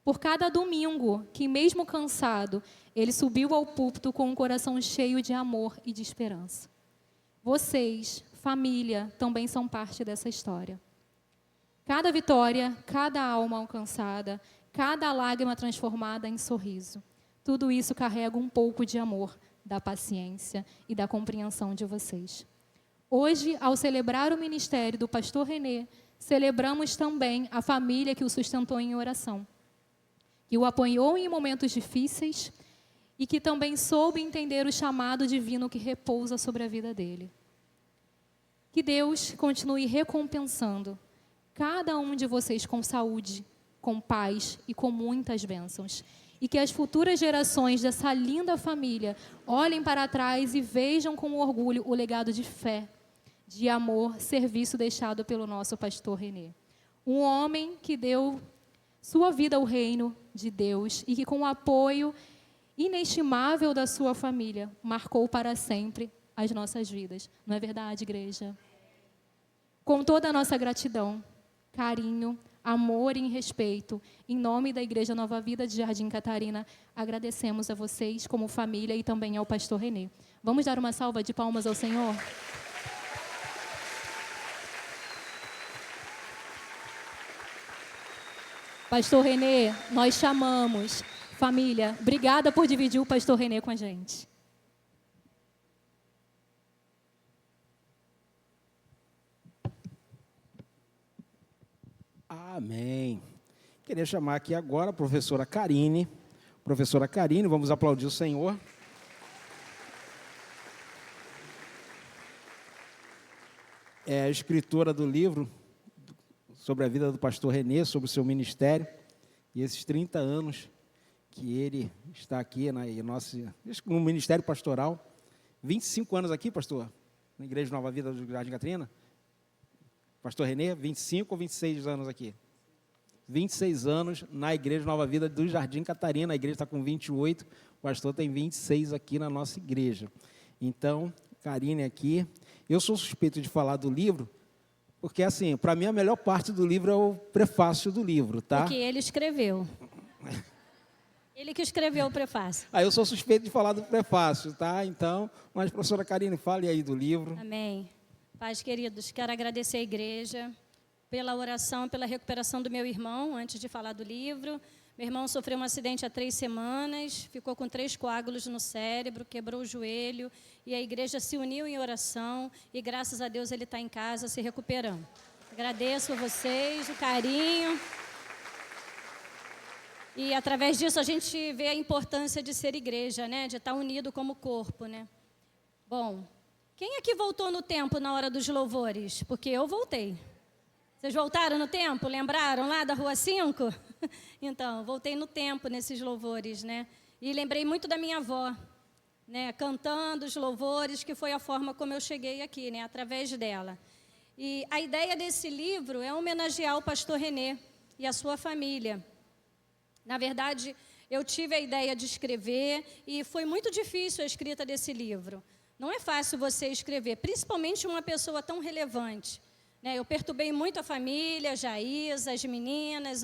por cada domingo que, mesmo cansado, ele subiu ao púlpito com um coração cheio de amor e de esperança. Vocês, família, também são parte dessa história. Cada vitória, cada alma alcançada, cada lágrima transformada em sorriso, tudo isso carrega um pouco de amor, da paciência e da compreensão de vocês. Hoje, ao celebrar o ministério do pastor Renê, celebramos também a família que o sustentou em oração, que o apoiou em momentos difíceis e que também soube entender o chamado divino que repousa sobre a vida dele. Que Deus continue recompensando cada um de vocês com saúde, com paz e com muitas bênçãos. E que as futuras gerações dessa linda família olhem para trás e vejam com orgulho o legado de fé, de amor, serviço deixado pelo nosso pastor Renê. Um homem que deu sua vida ao reino de Deus e que, com o apoio inestimável da sua família, marcou para sempre as nossas vidas. Não é verdade, igreja? Com toda a nossa gratidão, carinho, amor e respeito, em nome da Igreja Nova Vida de Jardim Catarina, agradecemos a vocês como família e também ao pastor Renê. Vamos dar uma salva de palmas ao Senhor? Pastor Renê, nós chamamos. Família, obrigada por dividir o pastor Renê com a gente. Amém. Queria chamar aqui agora a professora Karine. Professora Karine, vamos aplaudir o Senhor. É a escritora do livro sobre a vida do pastor Renê, sobre o seu ministério e esses 30 anos que ele está aqui no ministério pastoral. 25 anos aqui, pastor? na Igreja Nova Vida do Jardim Catarina? Pastor Renê, 25 ou 26 anos aqui? 26 anos na Igreja Nova Vida do Jardim Catarina. A igreja está com 28, o pastor tem 26 aqui na nossa igreja. Então, Karine aqui. Eu sou suspeito de falar do livro, porque, assim, para mim a melhor parte do livro é o prefácio do livro, tá? Porque ele escreveu. Ele que escreveu o prefácio. Aí eu sou suspeito de falar do prefácio, tá? Então, mas, professora Karine, fale aí do livro. Amém. Pais queridos, quero agradecer a igreja pela oração, pela recuperação do meu irmão, antes de falar do livro. Meu irmão sofreu um acidente há 3 semanas, ficou com 3 coágulos no cérebro, quebrou o joelho, e a igreja se uniu em oração, e graças a Deus ele está em casa se recuperando. Agradeço a vocês, o carinho. E através disso a gente vê a importância de ser igreja, né? De estar unido como corpo, né? Bom, quem aqui voltou no tempo na hora dos louvores? Porque eu voltei. Vocês voltaram no tempo? Lembraram lá da Rua 5? Então, voltei no tempo nesses louvores, né? E lembrei muito da minha avó, né? Cantando os louvores, que foi a forma como eu cheguei aqui, né? Através dela. E a ideia desse livro é homenagear o pastor Renê e a sua família. Na verdade, eu tive a ideia de escrever e foi muito difícil a escrita desse livro. Não é fácil você escrever, principalmente uma pessoa tão relevante. Eu perturbei muito a família, a Jaísa, as meninas,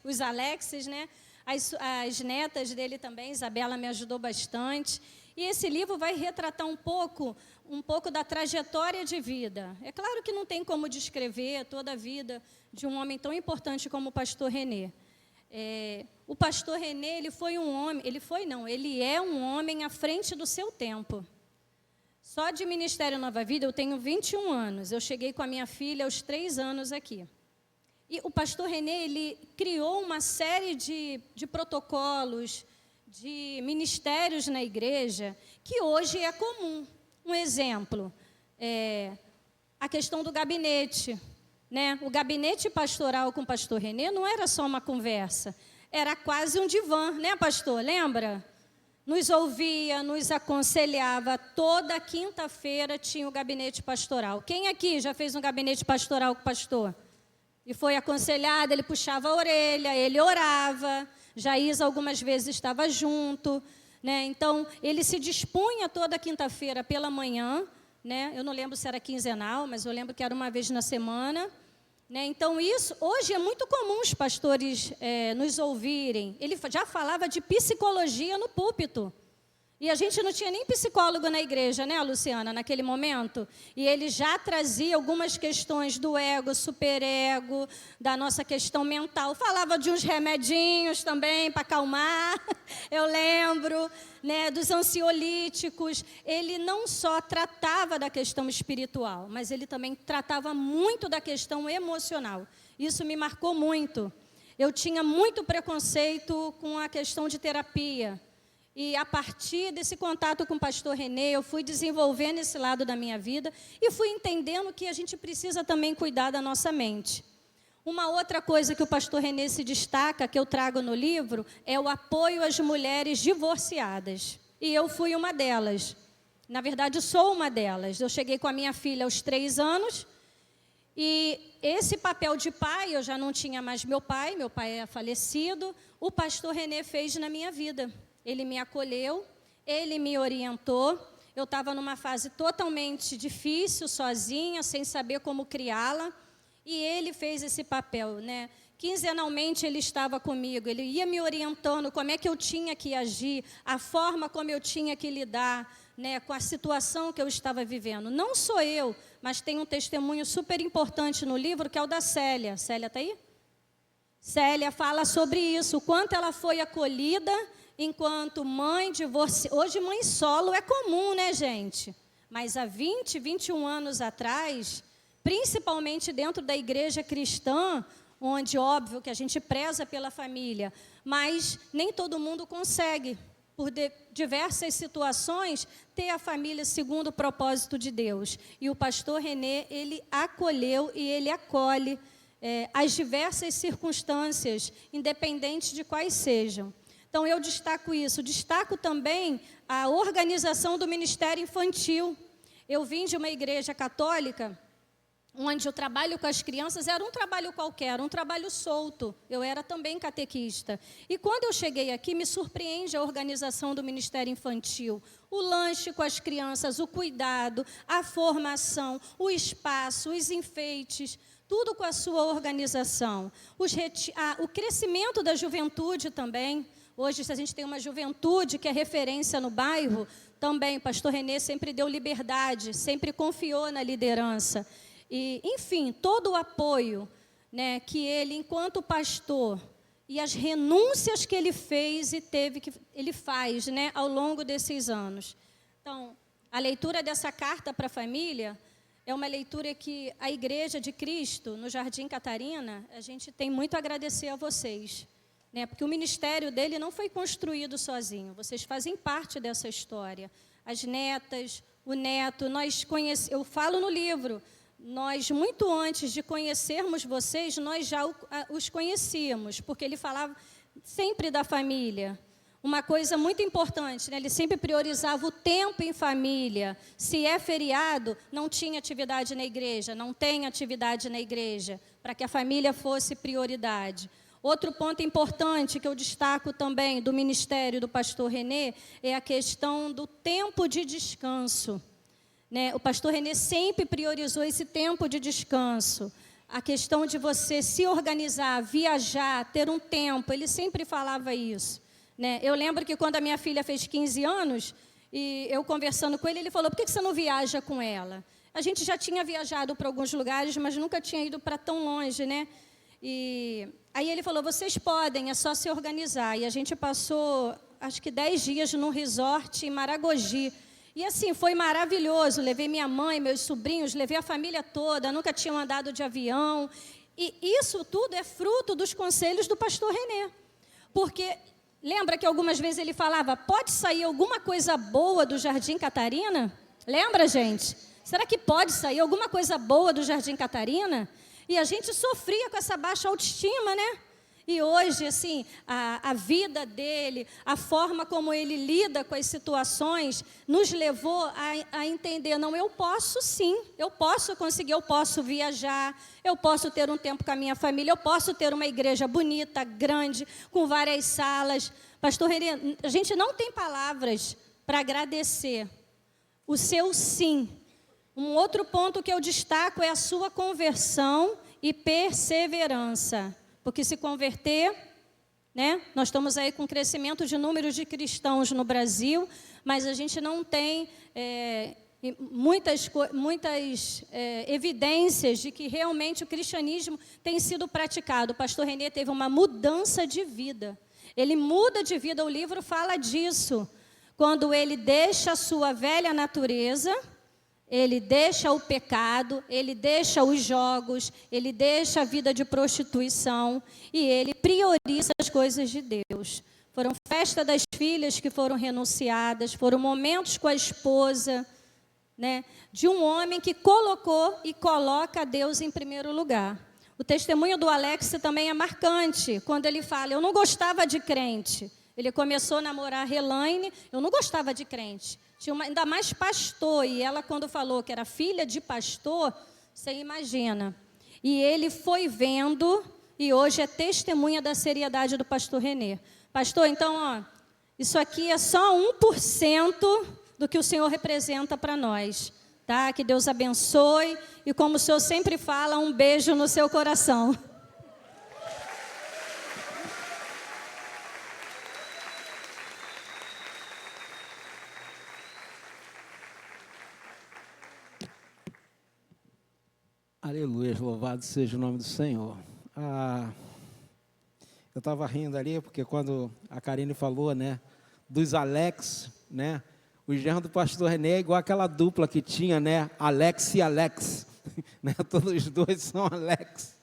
os Alexes, né? As netas dele também, Isabela me ajudou bastante. E esse livro vai retratar um pouco da trajetória de vida. É claro que não tem como descrever toda a vida de um homem tão importante como o pastor Renê. O pastor Renê, ele é um homem à frente do seu tempo. Só de Ministério Nova Vida eu tenho 21 anos. Eu cheguei com a minha filha aos 3 anos aqui. E o pastor Renê, ele criou uma série de protocolos, de ministérios na igreja, que hoje é comum. Um exemplo, a questão do gabinete. Né? O gabinete pastoral com o pastor Renê não era só uma conversa, era quase um divã, né, pastor? Lembra? Nos ouvia, nos aconselhava. Toda quinta-feira tinha o gabinete pastoral. Quem aqui já fez um gabinete pastoral com o pastor? E foi aconselhado, ele puxava a orelha, ele orava. Jaísa algumas vezes estava junto. Né? Então, ele se dispunha toda quinta-feira pela manhã. Né? Eu não lembro se era quinzenal, mas eu lembro que era uma vez na semana. Né? Então, isso, hoje é muito comum os pastores nos ouvirem. Ele já falava de psicologia no púlpito. E a gente não tinha nem psicólogo na igreja, né, Luciana, naquele momento? E ele já trazia algumas questões do ego, superego, da nossa questão mental. Falava de uns remedinhos também para acalmar, eu lembro, né, dos ansiolíticos. Ele não só tratava da questão espiritual, mas ele também tratava muito da questão emocional. Isso me marcou muito. Eu tinha muito preconceito com a questão de terapia. E a partir desse contato com o pastor Renê, eu fui desenvolvendo esse lado da minha vida e fui entendendo que a gente precisa também cuidar da nossa mente. Uma outra coisa que o pastor Renê se destaca, que eu trago no livro, é o apoio às mulheres divorciadas. E eu fui uma delas. Na verdade, sou uma delas. Eu cheguei com a minha filha aos 3 anos e esse papel de pai, eu já não tinha mais meu pai é falecido, o pastor Renê fez na minha vida. Ele me acolheu, ele me orientou. Eu estava numa fase totalmente difícil, sozinha, sem saber como criá-la. E ele fez esse papel, né? Quinzenalmente ele estava comigo, ele ia me orientando como é que eu tinha que agir, a forma como eu tinha que lidar, né, com a situação que eu estava vivendo. Não sou eu, mas tem um testemunho super importante no livro, que é o da Célia. Célia está aí? Célia fala sobre isso, o quanto ela foi acolhida enquanto mãe divorciada. Hoje mãe solo é comum, né, gente? Mas há 20, 21 anos atrás, principalmente dentro da igreja cristã, onde, óbvio, que a gente preza pela família, mas nem todo mundo consegue, por diversas situações, ter a família segundo o propósito de Deus. E o pastor Renê, ele acolheu e ele acolhe as diversas circunstâncias, independente de quais sejam. Então, eu destaco isso. Destaco também a organização do Ministério Infantil. Eu vim de uma igreja católica, onde o trabalho com as crianças era um trabalho qualquer, um trabalho solto. Eu era também catequista. E quando eu cheguei aqui, me surpreende a organização do Ministério Infantil. O lanche com as crianças, o cuidado, a formação, o espaço, os enfeites, tudo com a sua organização. O crescimento da juventude também. Hoje, se a gente tem uma juventude que é referência no bairro, também o pastor Renê sempre deu liberdade, sempre confiou na liderança. E, enfim, todo o apoio, né, que ele, enquanto pastor, e as renúncias que ele fez e ele faz, né, ao longo desses anos. Então, a leitura dessa carta para a família é uma leitura que a Igreja de Cristo, no Jardim Catarina, a gente tem muito a agradecer a vocês, né, porque o ministério dele não foi construído sozinho, vocês fazem parte dessa história. As netas, o neto, eu falo no livro, nós, muito antes de conhecermos vocês, nós já os conhecíamos, porque ele falava sempre da família. Uma coisa muito importante, né? Ele sempre priorizava o tempo em família. Se é feriado, não tinha atividade na igreja, não tem atividade na igreja, para que a família fosse prioridade. Outro ponto importante que eu destaco também do ministério do pastor Renê é a questão do tempo de descanso. Né? O pastor Renê sempre priorizou esse tempo de descanso. A questão de você se organizar, viajar, ter um tempo, ele sempre falava isso. Né? Eu lembro que quando a minha filha fez 15 anos, e eu conversando com ele falou, por que você não viaja com ela? A gente já tinha viajado para alguns lugares, mas nunca tinha ido para tão longe, né? E aí ele falou, vocês podem, é só se organizar. E a gente passou, acho que 10 dias num resort em Maragogi. E assim, foi maravilhoso, levei minha mãe, meus sobrinhos, levei a família toda, nunca tinham andado de avião. E isso tudo é fruto dos conselhos do pastor Renê. Porque, lembra que algumas vezes ele falava, pode sair alguma coisa boa do Jardim Catarina? Lembra, gente? Será que pode sair alguma coisa boa do Jardim Catarina? E a gente sofria com essa baixa autoestima, né? E hoje, assim, a vida dele, a forma como ele lida com as situações, nos levou a entender, não, eu posso sim, eu posso conseguir, eu posso viajar, eu posso ter um tempo com a minha família, eu posso ter uma igreja bonita, grande, com várias salas. Pastor Renê, a gente não tem palavras para agradecer o seu sim. Um outro ponto que eu destaco é a sua conversão e perseverança. Porque se converter, né, nós estamos aí com crescimento de número de cristãos no Brasil, mas a gente não tem muitas evidências de que realmente o cristianismo tem sido praticado. O pastor Renê teve uma mudança de vida. Ele muda de vida, o livro fala disso. Quando ele deixa a sua velha natureza, ele deixa o pecado, ele deixa os jogos, ele deixa a vida de prostituição e ele prioriza as coisas de Deus. Foram festa das filhas que foram renunciadas, foram momentos com a esposa, né, de um homem que colocou e coloca Deus em primeiro lugar. O testemunho do Alex também é marcante, quando ele fala, eu não gostava de crente. Ele começou a namorar a Relaine, eu não gostava de crente. Tinha ainda mais pastor, e ela quando falou que era filha de pastor, você imagina. E ele foi vendo, e hoje é testemunha da seriedade do pastor Renê. Pastor, então, ó, isso aqui é só 1% do que o Senhor representa para nós. Tá? Que Deus abençoe, e como o Senhor sempre fala, um beijo no seu coração. Aleluia, louvado seja o nome do Senhor. Eu estava rindo ali, porque quando a Karine falou, né, dos Alex, né, o genro do pastor Renê é igual aquela dupla que tinha, né, Alex e Alex, né, todos os dois são Alex.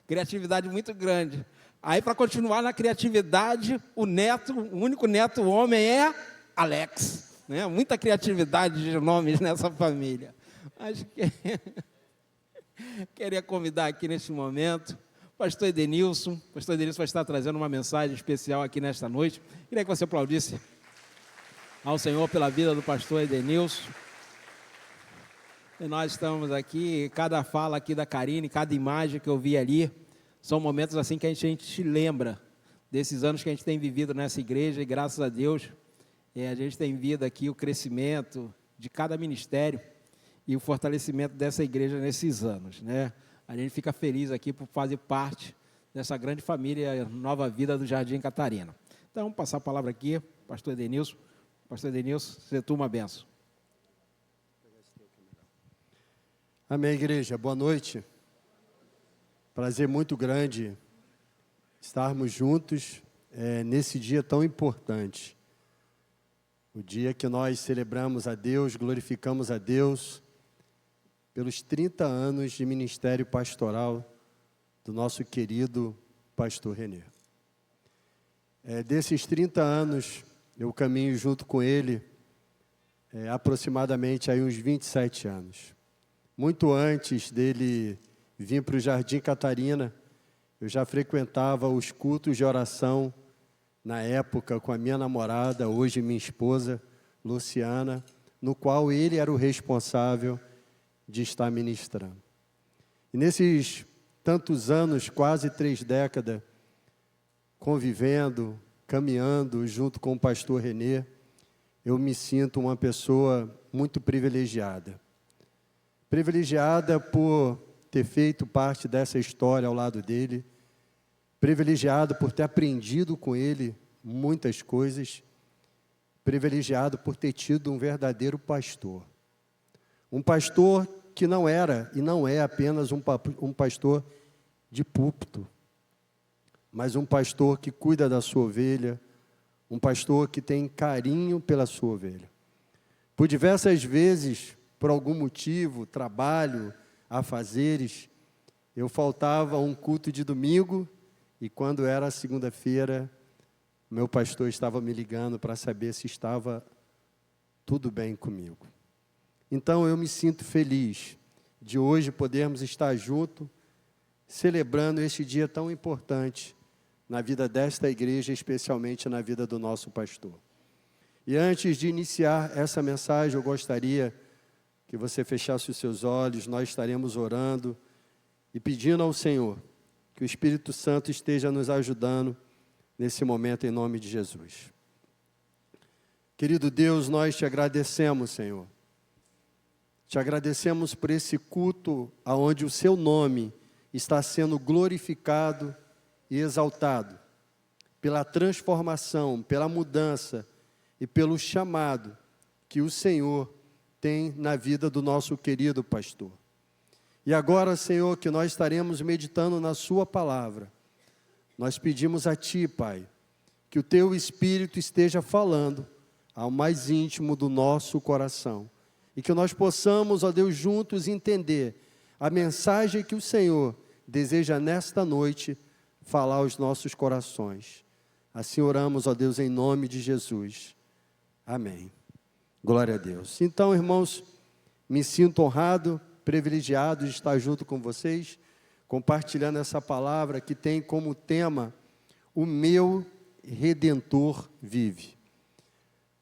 Criatividade muito grande. Aí, para continuar na criatividade, o único neto homem é Alex, né, muita criatividade de nomes nessa família. Acho que queria convidar aqui neste momento o pastor Edenilson. O pastor Edenilson vai estar trazendo uma mensagem especial aqui nesta noite. Queria que você aplaudisse ao Senhor pela vida do pastor Edenilson. E nós estamos aqui, cada fala aqui da Karine, cada imagem que eu vi ali, são momentos assim que a gente lembra desses anos que a gente tem vivido nessa igreja e graças a Deus a gente tem visto aqui o crescimento de cada ministério e o fortalecimento dessa igreja nesses anos, né? A gente fica feliz aqui por fazer parte dessa grande família Nova Vida do Jardim Catarina. Então, vamos passar a palavra aqui, pastor Edenilson. Pastor Edenilson, você toma uma benção. Amém, igreja. Boa noite. Prazer muito grande estarmos juntos nesse dia tão importante. O dia que nós celebramos a Deus, glorificamos a Deus pelos 30 anos de ministério pastoral do nosso querido pastor Renê. Desses 30 anos, eu caminho junto com ele aproximadamente aí uns 27 anos. Muito antes dele vir para o Jardim Catarina, eu já frequentava os cultos de oração, na época com a minha namorada, hoje minha esposa, Luciana, no qual ele era o responsável de estar ministrando. E nesses tantos anos, quase 3 décadas, convivendo, caminhando junto com o pastor Renê, eu me sinto uma pessoa muito privilegiada. Privilegiada por ter feito parte dessa história ao lado dele, privilegiado por ter aprendido com ele muitas coisas, privilegiado por ter tido um verdadeiro pastor. Um pastor que não era e não é apenas um pastor de púlpito, mas um pastor que cuida da sua ovelha, um pastor que tem carinho pela sua ovelha. Por diversas vezes, por algum motivo, trabalho, afazeres, eu faltava um culto de domingo e quando era segunda-feira, meu pastor estava me ligando para saber se estava tudo bem comigo. Então eu me sinto feliz de hoje podermos estar juntos, celebrando este dia tão importante na vida desta igreja, especialmente na vida do nosso pastor. E antes de iniciar essa mensagem, eu gostaria que você fechasse os seus olhos, nós estaremos orando e pedindo ao Senhor que o Espírito Santo esteja nos ajudando nesse momento, em nome de Jesus. Querido Deus, nós te agradecemos, Senhor. Te agradecemos por esse culto onde o seu nome está sendo glorificado e exaltado, pela transformação, pela mudança e pelo chamado que o Senhor tem na vida do nosso querido pastor. E agora, Senhor, que nós estaremos meditando na sua palavra, nós pedimos a Ti, Pai, que o Teu Espírito esteja falando ao mais íntimo do nosso coração e que nós possamos, ó Deus, juntos entender a mensagem que o Senhor deseja nesta noite falar aos nossos corações. Assim oramos, ó Deus, em nome de Jesus. Amém. Glória a Deus. Então, irmãos, me sinto honrado, privilegiado de estar junto com vocês, compartilhando essa palavra que tem como tema o meu Redentor vive.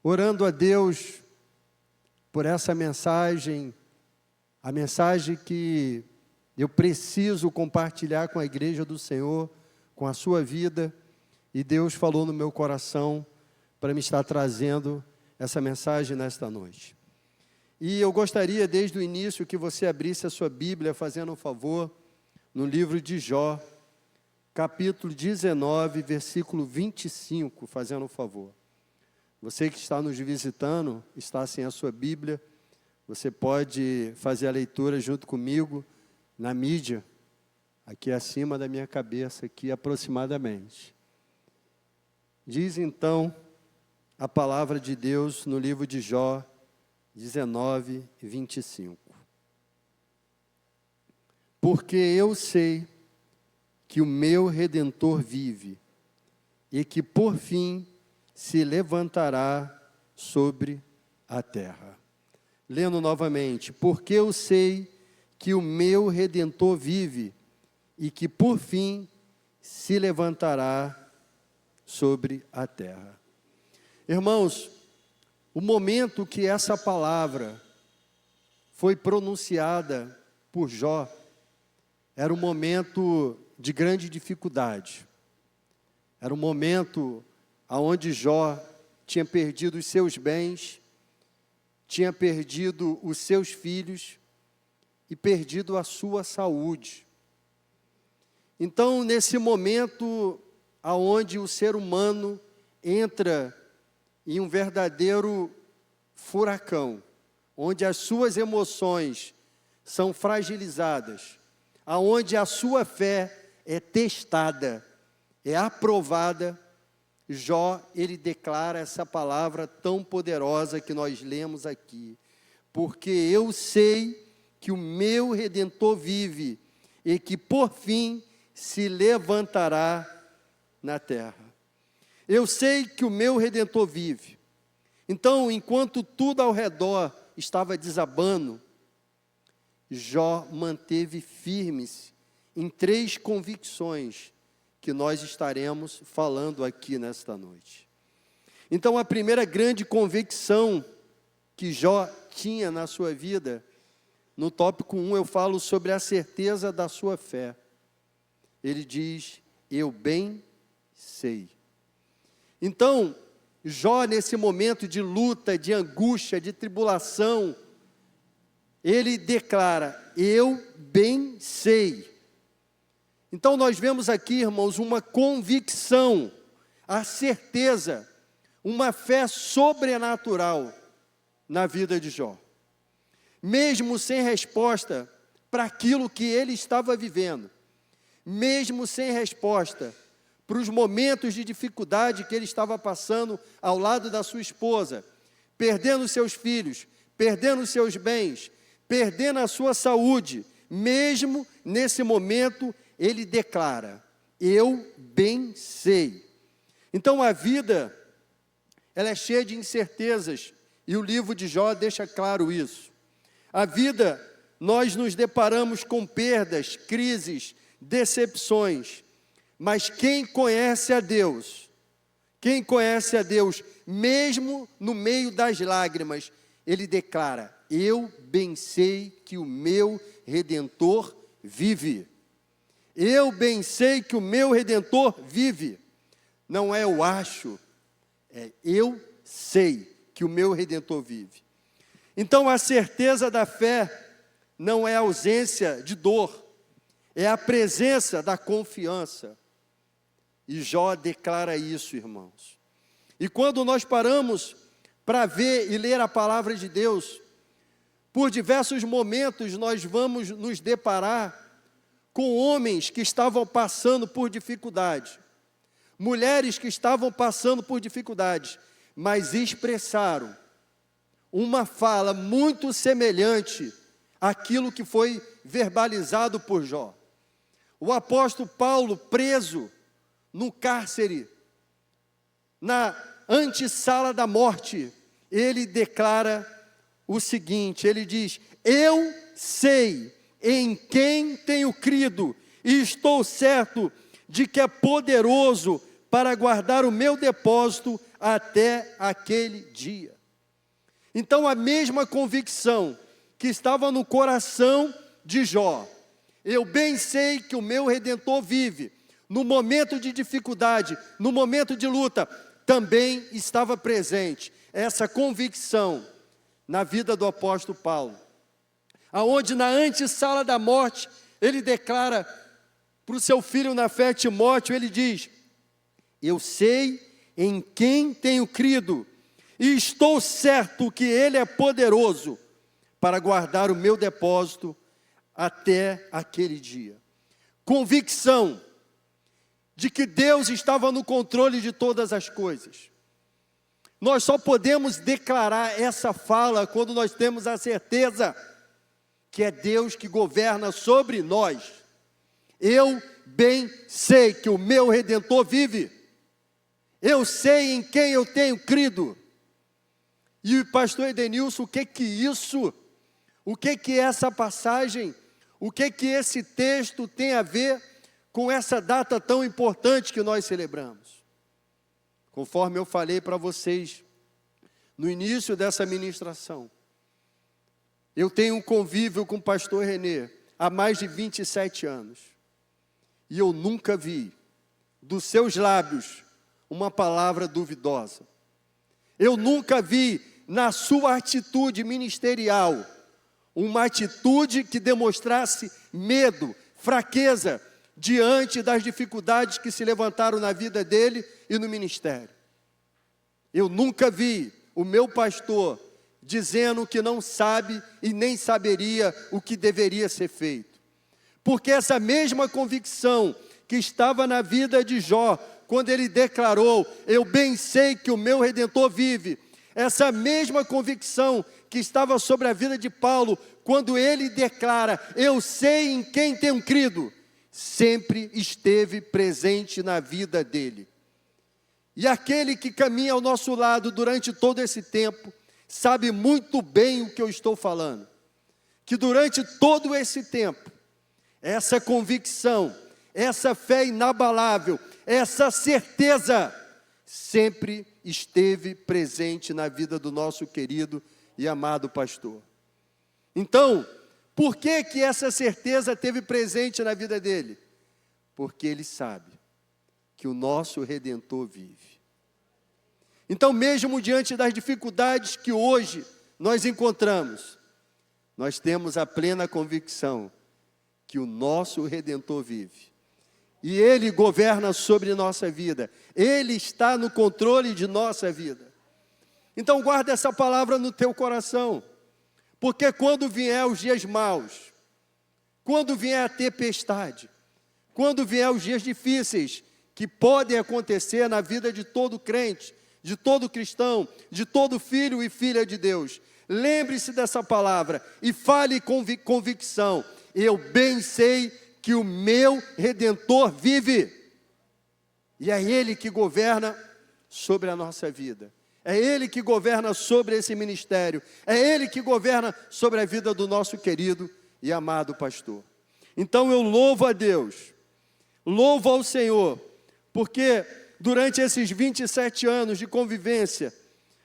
Orando a Deus por essa mensagem, a mensagem que eu preciso compartilhar com a igreja do Senhor, com a sua vida, e Deus falou no meu coração para me estar trazendo essa mensagem nesta noite. E eu gostaria desde o início que você abrisse a sua Bíblia, fazendo um favor, no livro de Jó, capítulo 19, versículo 25, fazendo um favor. Você que está nos visitando, está sem a sua Bíblia, você pode fazer a leitura junto comigo na mídia, aqui acima da minha cabeça, aqui aproximadamente. Diz então a palavra de Deus no livro de Jó, 19, 25. Porque eu sei que o meu Redentor vive e que por fim se levantará sobre a terra. Lendo novamente, porque eu sei que o meu Redentor vive e que por fim se levantará sobre a terra. Irmãos, o momento que essa palavra foi pronunciada por Jó, era um momento de grande dificuldade. Era um momento onde Jó tinha perdido os seus bens, tinha perdido os seus filhos e perdido a sua saúde. Então, nesse momento onde o ser humano entra em um verdadeiro furacão, onde as suas emoções são fragilizadas, aonde a sua fé é testada, é aprovada, Jó, ele declara essa palavra tão poderosa que nós lemos aqui. Porque eu sei que o meu Redentor vive e que por fim se levantará na terra. Eu sei que o meu Redentor vive. Então, enquanto tudo ao redor estava desabando, Jó manteve firmes em 3 convicções que nós estaremos falando aqui nesta noite. Então, a primeira grande convicção que Jó tinha na sua vida, no tópico 1 eu falo sobre a certeza da sua fé. Ele diz, eu bem sei. Então, Jó, nesse momento de luta, de angústia, de tribulação, ele declara, eu bem sei. Então nós vemos aqui, irmãos, uma convicção, a certeza, uma fé sobrenatural na vida de Jó. Mesmo sem resposta para aquilo que ele estava vivendo, mesmo sem resposta para os momentos de dificuldade que ele estava passando ao lado da sua esposa, perdendo seus filhos, perdendo seus bens, perdendo a sua saúde, mesmo nesse momento, ele declara, eu bem sei. Então a vida, ela é cheia de incertezas, e o livro de Jó deixa claro isso. A vida, nós nos deparamos com perdas, crises, decepções, mas quem conhece a Deus, mesmo no meio das lágrimas, ele declara, eu bem sei que o meu Redentor vive. Eu bem sei que o meu Redentor vive. Não é eu acho, é eu sei que o meu Redentor vive. Então a certeza da fé não é a ausência de dor, é a presença da confiança. E Jó declara isso, irmãos. E quando nós paramos para ver e ler a palavra de Deus, por diversos momentos nós vamos nos deparar com homens que estavam passando por dificuldade, mulheres que estavam passando por dificuldades, mas expressaram uma fala muito semelhante àquilo que foi verbalizado por Jó. O apóstolo Paulo, preso no cárcere, na antessala da morte, ele declara o seguinte, ele diz, eu sei em quem tenho crido, e estou certo de que é poderoso para guardar o meu depósito até aquele dia. Então a mesma convicção que estava no coração de Jó, eu bem sei que o meu Redentor vive, no momento de dificuldade, no momento de luta, também estava presente essa convicção na vida do apóstolo Paulo, aonde na antessala da morte, ele declara para o seu filho na fé, Timóteo, ele diz, eu sei em quem tenho crido, e estou certo que ele é poderoso para guardar o meu depósito até aquele dia. Convicção de que Deus estava no controle de todas as coisas. Nós só podemos declarar essa fala quando nós temos a certeza que é Deus que governa sobre nós. Eu bem sei que o meu Redentor vive. Eu sei em quem eu tenho crido. E o pastor Edenilson, o que que essa passagem, o que esse texto tem a ver com essa data tão importante que nós celebramos? Conforme eu falei para vocês no início dessa ministração, Eu tenho um convívio com o pastor Renê há mais de 27 anos. E eu nunca vi dos seus lábios uma palavra duvidosa. Eu nunca vi na sua atitude ministerial uma atitude que demonstrasse medo, fraqueza, diante das dificuldades que se levantaram na vida dele e no ministério. Eu nunca vi o meu pastor dizendo que não sabe e nem saberia o que deveria ser feito. Porque essa mesma convicção que estava na vida de Jó, quando ele declarou, eu bem sei que o meu Redentor vive, essa mesma convicção que estava sobre a vida de Paulo, quando ele declara, eu sei em quem tenho crido, sempre esteve presente na vida dele. E aquele que caminha ao nosso lado durante todo esse tempo, sabe muito bem o que eu estou falando. Que durante todo esse tempo, essa convicção, essa fé inabalável, essa certeza, sempre esteve presente na vida do nosso querido e amado pastor. Então, por que que essa certeza esteve presente na vida dele? Porque ele sabe que o nosso Redentor vive. Então, mesmo diante das dificuldades que hoje nós encontramos, nós temos a plena convicção que o nosso Redentor vive. E Ele governa sobre nossa vida. Ele está no controle de nossa vida. Então, guarda essa palavra no teu coração. Porque quando vier os dias maus, quando vier a tempestade, quando vier os dias difíceis, que podem acontecer na vida de todo crente, de todo cristão, de todo filho e filha de Deus, lembre-se dessa palavra e fale com convicção. Eu bem sei que o meu Redentor vive. E é Ele que governa sobre a nossa vida. É Ele que governa sobre esse ministério. É Ele que governa sobre a vida do nosso querido e amado pastor. Então eu louvo a Deus, louvo ao Senhor, porque durante esses 27 anos de convivência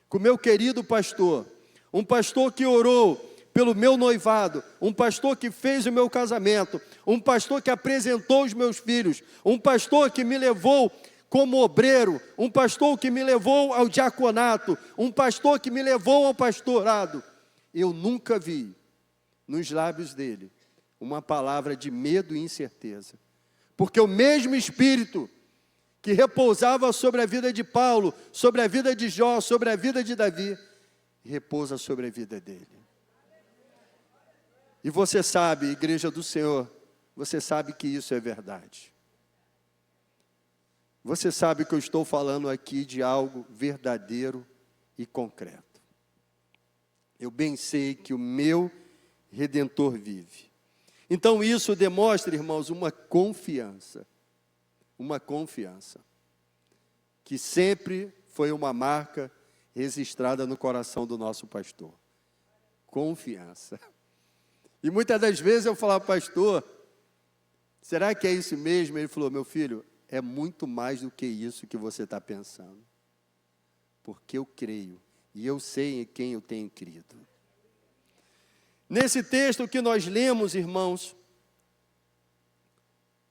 com meu querido pastor, um pastor que orou pelo meu noivado, um pastor que fez o meu casamento, um pastor que apresentou os meus filhos, um pastor que me levou como obreiro, um pastor que me levou ao diaconato, um pastor que me levou ao pastorado. Eu nunca vi nos lábios dele uma palavra de medo e incerteza, porque o mesmo Espírito que repousava sobre a vida de Paulo, sobre a vida de Jó, sobre a vida de Davi, repousa sobre a vida dele. E você sabe, igreja do Senhor, você sabe que isso é verdade. Você sabe que eu estou falando aqui de algo verdadeiro e concreto. Eu bem sei que o meu Redentor vive. Então isso demonstra, irmãos, uma confiança, que sempre foi uma marca registrada no coração do nosso pastor. Confiança. E muitas das vezes eu falava, pastor, será que é isso mesmo? Ele falou, meu filho, é muito mais do que isso que você está pensando. Porque eu creio, e eu sei em quem eu tenho crido. Nesse texto que nós lemos, irmãos,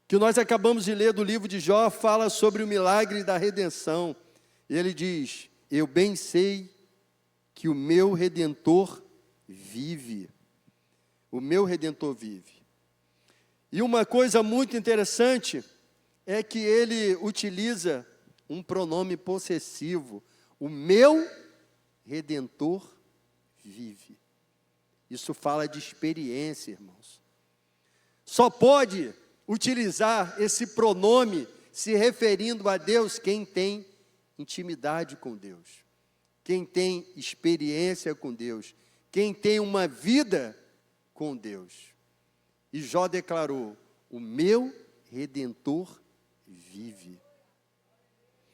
que nós acabamos de ler do livro de Jó, fala sobre o milagre da redenção. E ele diz, eu bem sei que o meu Redentor vive. O meu Redentor vive. E uma coisa muito interessante é que ele utiliza um pronome possessivo. O meu Redentor vive. Isso fala de experiência, irmãos. Só pode utilizar esse pronome se referindo a Deus quem tem intimidade com Deus, quem tem experiência com Deus, quem tem uma vida com Deus. E Jó declarou, o meu Redentor vive.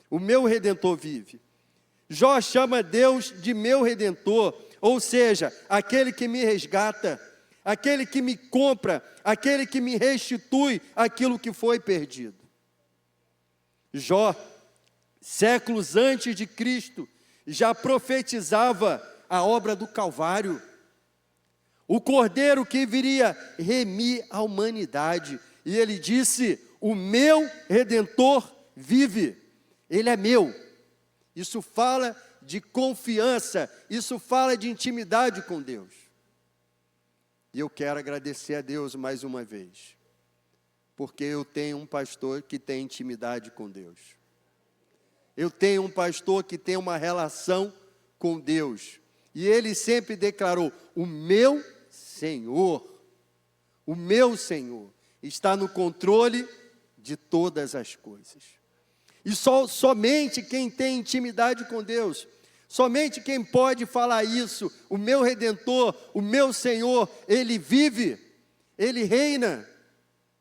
O meu Redentor vive. Jó chama Deus de meu Redentor, ou seja, aquele que me resgata, aquele que me compra, aquele que me restitui aquilo que foi perdido. Jó, séculos antes de Cristo, já profetizava a obra do Calvário. o Cordeiro que viria remir a humanidade. E ele disse: o meu Redentor vive, ele é meu. Isso fala de confiança, isso fala de intimidade com Deus. E eu quero agradecer a Deus mais uma vez, porque eu tenho um pastor que tem intimidade com Deus. Eu tenho um pastor que tem uma relação com Deus. E ele sempre declarou: o meu Senhor está no controle de todas as coisas. E somente quem tem intimidade com Deus, somente quem pode falar isso: o meu Redentor, o meu Senhor, Ele vive, Ele reina.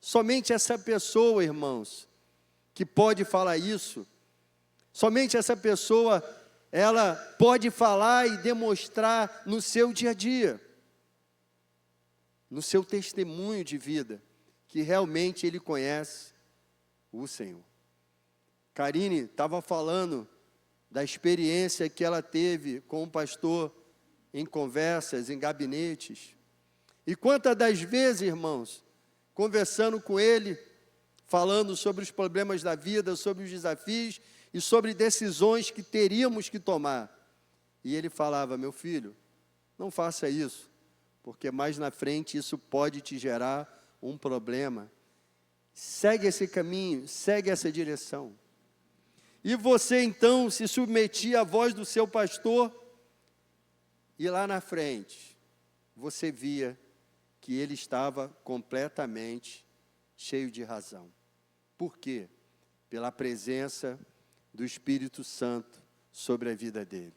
Somente essa pessoa, irmãos, que pode falar isso, somente essa pessoa, ela pode falar e demonstrar no seu dia a dia, no seu testemunho de vida, que realmente ele conhece o Senhor. Karine estava falando da experiência que ela teve com o pastor em conversas, em gabinetes. E quantas das vezes, irmãos, conversando com ele, falando sobre os problemas da vida, sobre os desafios e sobre decisões que teríamos que tomar. E ele falava: meu filho, não faça isso, porque mais na frente isso pode te gerar um problema. Segue esse caminho, segue essa direção. E você então se submetia à voz do seu pastor, e lá na frente você via que ele estava completamente cheio de razão. Por quê? Pela presença do Espírito Santo sobre a vida dele.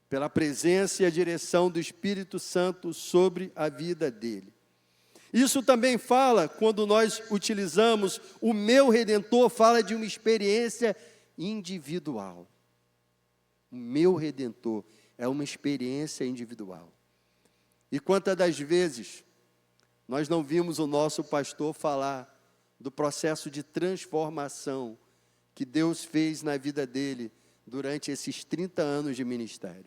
Pela presença e a direção do Espírito Santo sobre a vida dele. Isso também fala, quando nós utilizamos o meu Redentor, fala de uma experiência individual. O meu Redentor é uma experiência individual. E quantas das vezes nós não vimos o nosso pastor falar do processo de transformação que Deus fez na vida dele durante esses 30 anos de ministério.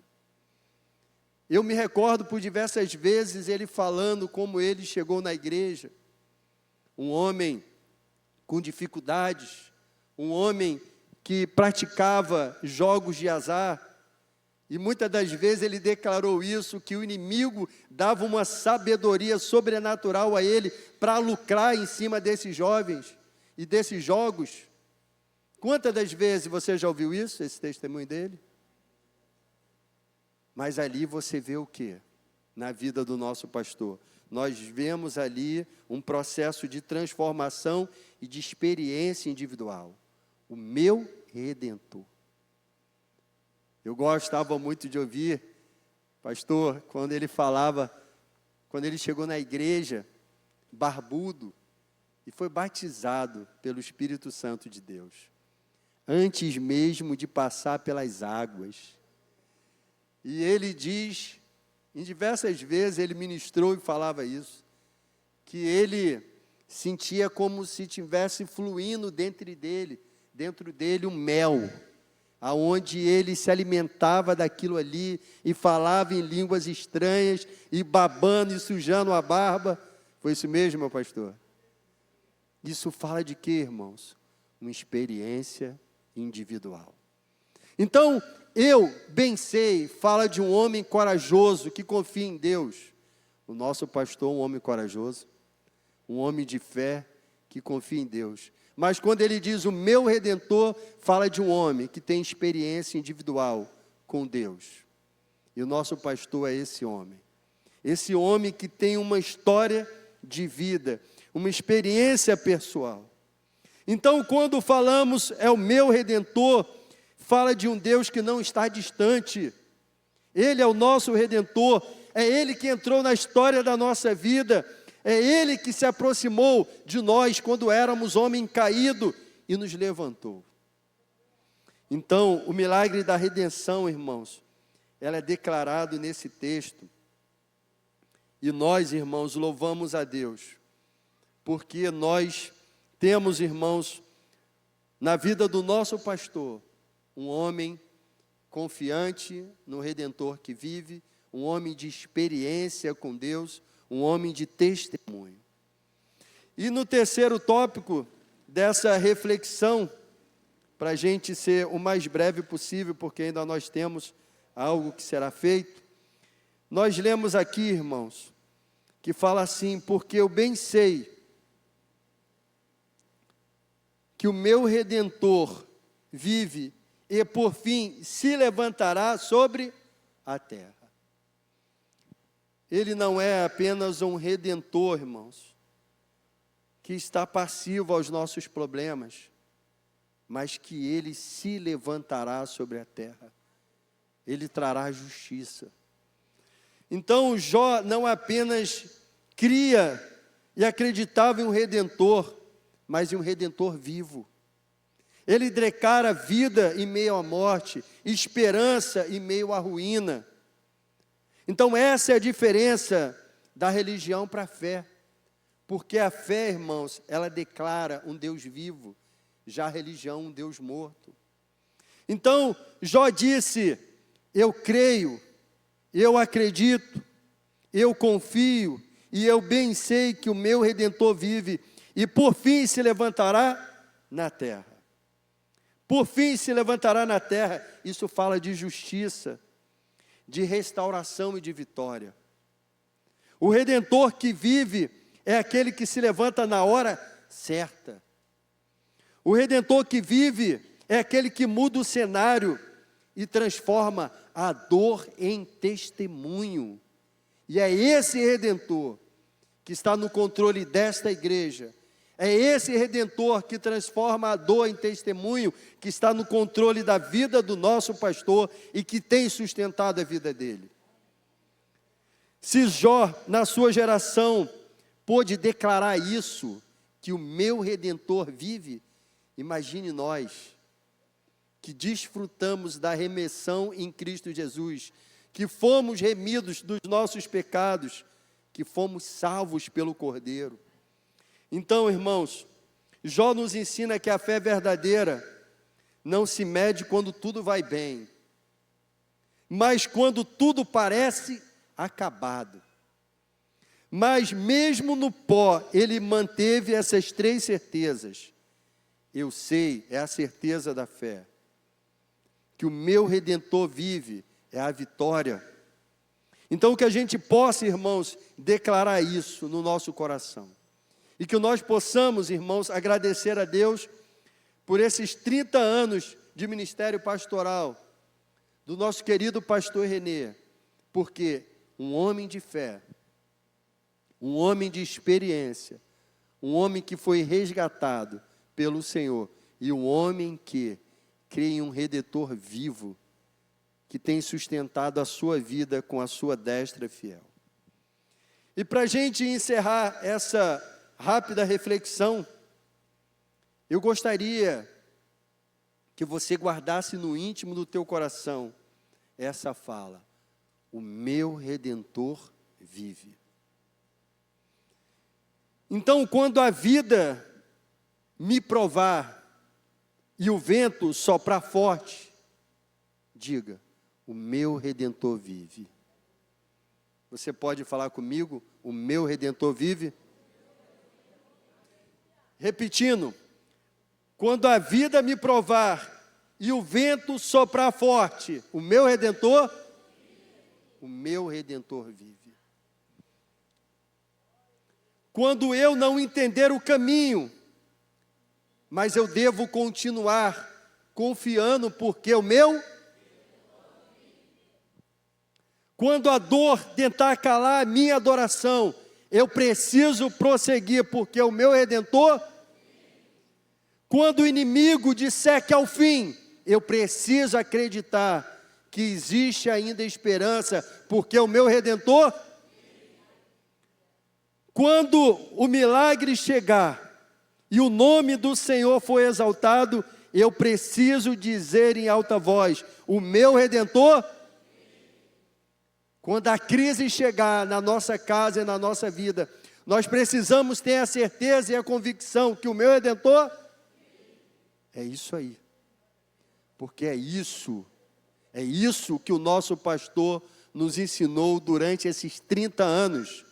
Eu me recordo por diversas vezes ele falando como ele chegou na igreja, um homem com dificuldades, um homem que praticava jogos de azar, e muitas das vezes ele declarou isso, que o inimigo dava uma sabedoria sobrenatural a ele para lucrar em cima desses jovens e desses jogos. Quantas das vezes você já ouviu isso, esse testemunho dele? Mas ali você vê o quê? Na vida do nosso pastor. Nós vemos ali um processo de transformação e de experiência individual. O meu Redentor. Eu gostava muito de ouvir, pastor, quando ele falava, quando ele chegou na igreja, barbudo, e foi batizado pelo Espírito Santo de Deus, antes mesmo de passar pelas águas. E ele diz, em diversas vezes ele ministrou e falava isso, que ele sentia como se tivesse fluindo dentro dele um mel, aonde ele se alimentava daquilo ali e falava em línguas estranhas e babando e sujando a barba. Foi isso mesmo, meu pastor? Isso fala de quê, irmãos? Uma experiência individual. Então, eu bem sei, fala de um homem corajoso que confia em Deus. O nosso pastor, um homem corajoso, um homem de fé que confia em Deus. Mas quando ele diz o meu Redentor, fala de um homem que tem experiência individual com Deus. E o nosso pastor é esse homem. Esse homem que tem uma história de vida, uma experiência pessoal. Então, quando falamos é o meu Redentor, fala de um Deus que não está distante. Ele é o nosso Redentor, é Ele que entrou na história da nossa vida, é Ele que se aproximou de nós quando éramos homem caído e nos levantou. Então, o milagre da redenção, irmãos, ela é declarado nesse texto. E nós, irmãos, louvamos a Deus, porque nós temos, irmãos, na vida do nosso pastor, um homem confiante no Redentor que vive, um homem de experiência com Deus, um homem de testemunho. E no terceiro tópico dessa reflexão, para a gente ser o mais breve possível, porque ainda nós temos algo que será feito, nós lemos aqui, irmãos, que fala assim: porque eu bem sei que o meu Redentor vive e por fim se levantará sobre a terra. Ele não é apenas um Redentor, irmãos, que está passivo aos nossos problemas, mas que Ele se levantará sobre a terra. Ele trará justiça. Então Jó não apenas cria e acreditava em um Redentor, mas em um Redentor vivo. Ele declara vida em meio à morte, esperança em meio à ruína. Então essa é a diferença da religião para a fé. Porque a fé, irmãos, ela declara um Deus vivo, já a religião um Deus morto. Então Jó disse: eu creio, eu acredito, eu confio, e eu bem sei que o meu Redentor vive, e por fim se levantará na terra. Por fim se levantará na terra. Isso fala de justiça, de restauração e de vitória. O Redentor que vive é aquele que se levanta na hora certa. O Redentor que vive é aquele que muda o cenário e transforma a dor em testemunho. E é esse Redentor que está no controle desta igreja. É esse Redentor que transforma a dor em testemunho, que está no controle da vida do nosso pastor e que tem sustentado a vida dele. Se Jó, na sua geração, pôde declarar isso, que o meu Redentor vive, imagine nós, que desfrutamos da remissão em Cristo Jesus, que fomos remidos dos nossos pecados, que fomos salvos pelo Cordeiro. Então, irmãos, Jó nos ensina que a fé verdadeira não se mede quando tudo vai bem, mas quando tudo parece acabado. Mas mesmo no pó, ele manteve essas três certezas. Eu sei, é a certeza da fé, que o meu Redentor vive, é a vitória. Então que a gente possa, irmãos, declarar isso no nosso coração. E que nós possamos, irmãos, agradecer a Deus por esses 30 anos de ministério pastoral do nosso querido pastor Renê, porque um homem de fé, um homem de experiência, um homem que foi resgatado pelo Senhor e um homem que crê em um Redentor vivo, que tem sustentado a sua vida com a sua destra fiel. E para a gente encerrar essa rápida reflexão, eu gostaria que você guardasse no íntimo do teu coração essa fala: o meu Redentor vive. Então, quando a vida me provar e o vento soprar forte, diga: o meu Redentor vive. Você pode falar comigo? O meu Redentor vive? Repetindo: quando a vida me provar e o vento soprar forte, o meu Redentor vive. Quando eu não entender o caminho, mas eu devo continuar confiando, porque o meu... Quando a dor tentar calar a minha adoração, eu preciso prosseguir, porque o meu Redentor... Quando o inimigo disser que é o fim, eu preciso acreditar que existe ainda esperança, porque o meu Redentor... Quando o milagre chegar e o nome do Senhor for exaltado, eu preciso dizer em alta voz: o meu Redentor... Quando a crise chegar na nossa casa e na nossa vida, nós precisamos ter a certeza e a convicção que o meu Redentor... É isso aí. Porque é isso que o nosso pastor nos ensinou durante esses 30 anos,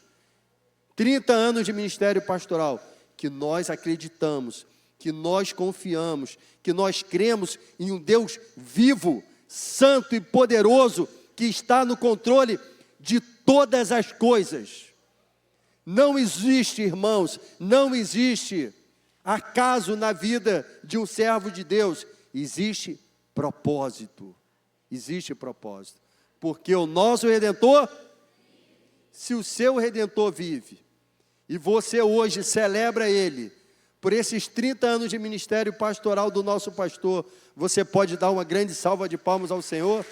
30 anos de ministério pastoral, que nós acreditamos, que nós confiamos, que nós cremos em um Deus vivo, santo e poderoso, que está no controle de todas as coisas. Não existe, irmãos, não existe acaso na vida de um servo de Deus. Existe propósito. Existe propósito. Porque o nosso Redentor, se o seu Redentor vive, e você hoje celebra Ele, por esses 30 anos de ministério pastoral do nosso pastor, você pode dar uma grande salva de palmas ao Senhor?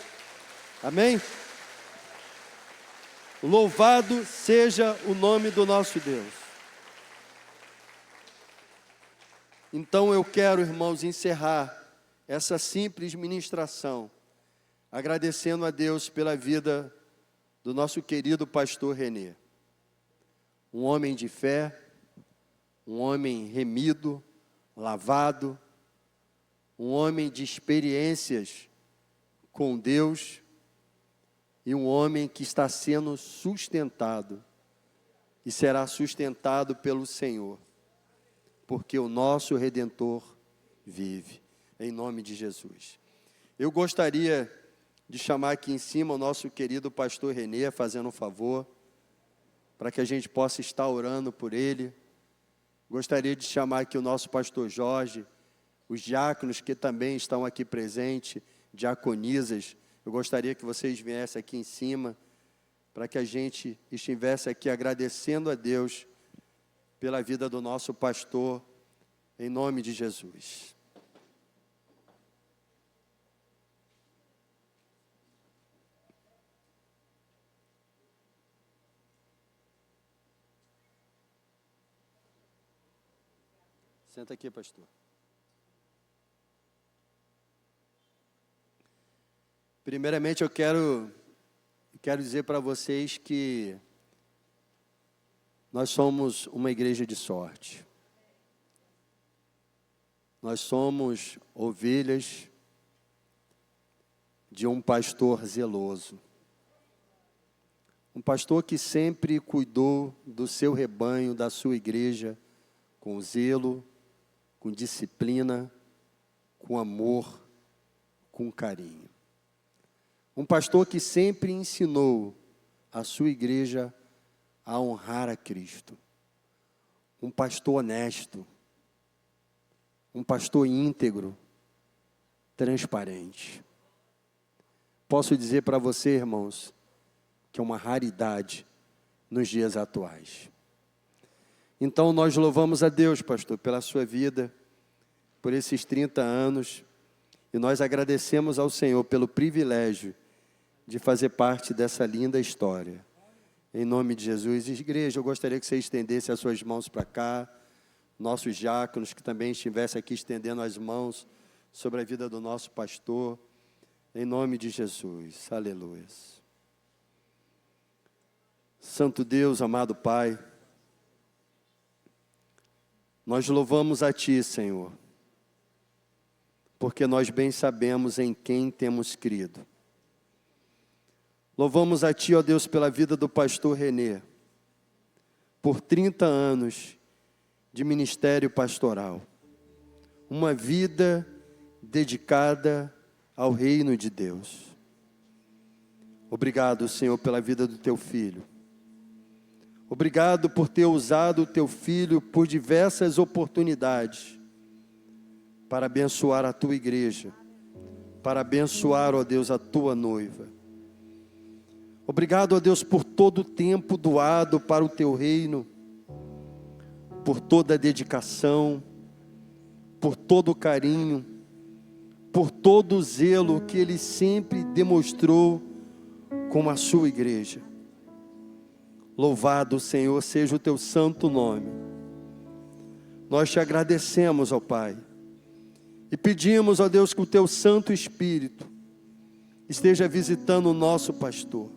Amém? Louvado seja o nome do nosso Deus. Então eu quero, irmãos, encerrar essa simples ministração, agradecendo a Deus pela vida do nosso querido pastor Renê. Um homem de fé, um homem remido, lavado, um homem de experiências com Deus e um homem que está sendo sustentado e será sustentado pelo Senhor, porque o nosso Redentor vive, em nome de Jesus. Eu gostaria de chamar aqui em cima o nosso querido pastor Renê, fazendo um favor, para que a gente possa estar orando por ele. Gostaria de chamar aqui o nosso pastor Jorge, os diáconos que também estão aqui presentes, diaconisas. Eu gostaria que vocês viessem aqui em cima, para que a gente estivesse aqui agradecendo a Deus pela vida do nosso pastor, em nome de Jesus. Senta aqui, pastor. Primeiramente, eu quero dizer para vocês que nós somos uma igreja de sorte. Nós somos ovelhas de um pastor zeloso. Um pastor que sempre cuidou do seu rebanho, da sua igreja, com zelo, com disciplina, com amor, com carinho. Um pastor que sempre ensinou a sua igreja a honrar a Cristo. Um pastor honesto, um pastor íntegro, transparente. Posso dizer para você, irmãos, que é uma raridade nos dias atuais. Então nós louvamos a Deus, pastor, pela sua vida, por esses 30 anos, e nós agradecemos ao Senhor pelo privilégio de fazer parte dessa linda história. Em nome de Jesus. Igreja, eu gostaria que você estendesse as suas mãos para cá, nossos diáconos que também estivessem aqui estendendo as mãos sobre a vida do nosso pastor, em nome de Jesus. Aleluia. Santo Deus, amado Pai, nós louvamos a Ti, Senhor, porque nós bem sabemos em quem temos crido. Louvamos a Ti, ó Deus, pela vida do pastor Renê, por 30 anos de ministério pastoral, uma vida dedicada ao reino de Deus. Obrigado, Senhor, pela vida do Teu filho. Obrigado por ter usado o Teu filho por diversas oportunidades para abençoar a Tua igreja, para abençoar, ó Deus, a Tua noiva. Obrigado, ó Deus, por todo o tempo doado para o Teu reino, por toda a dedicação, por todo o carinho, por todo o zelo que Ele sempre demonstrou com a sua igreja. Louvado, Senhor, seja o Teu santo nome. Nós Te agradecemos, ó Pai, e pedimos, ó Deus, que o Teu Santo Espírito esteja visitando o nosso pastor.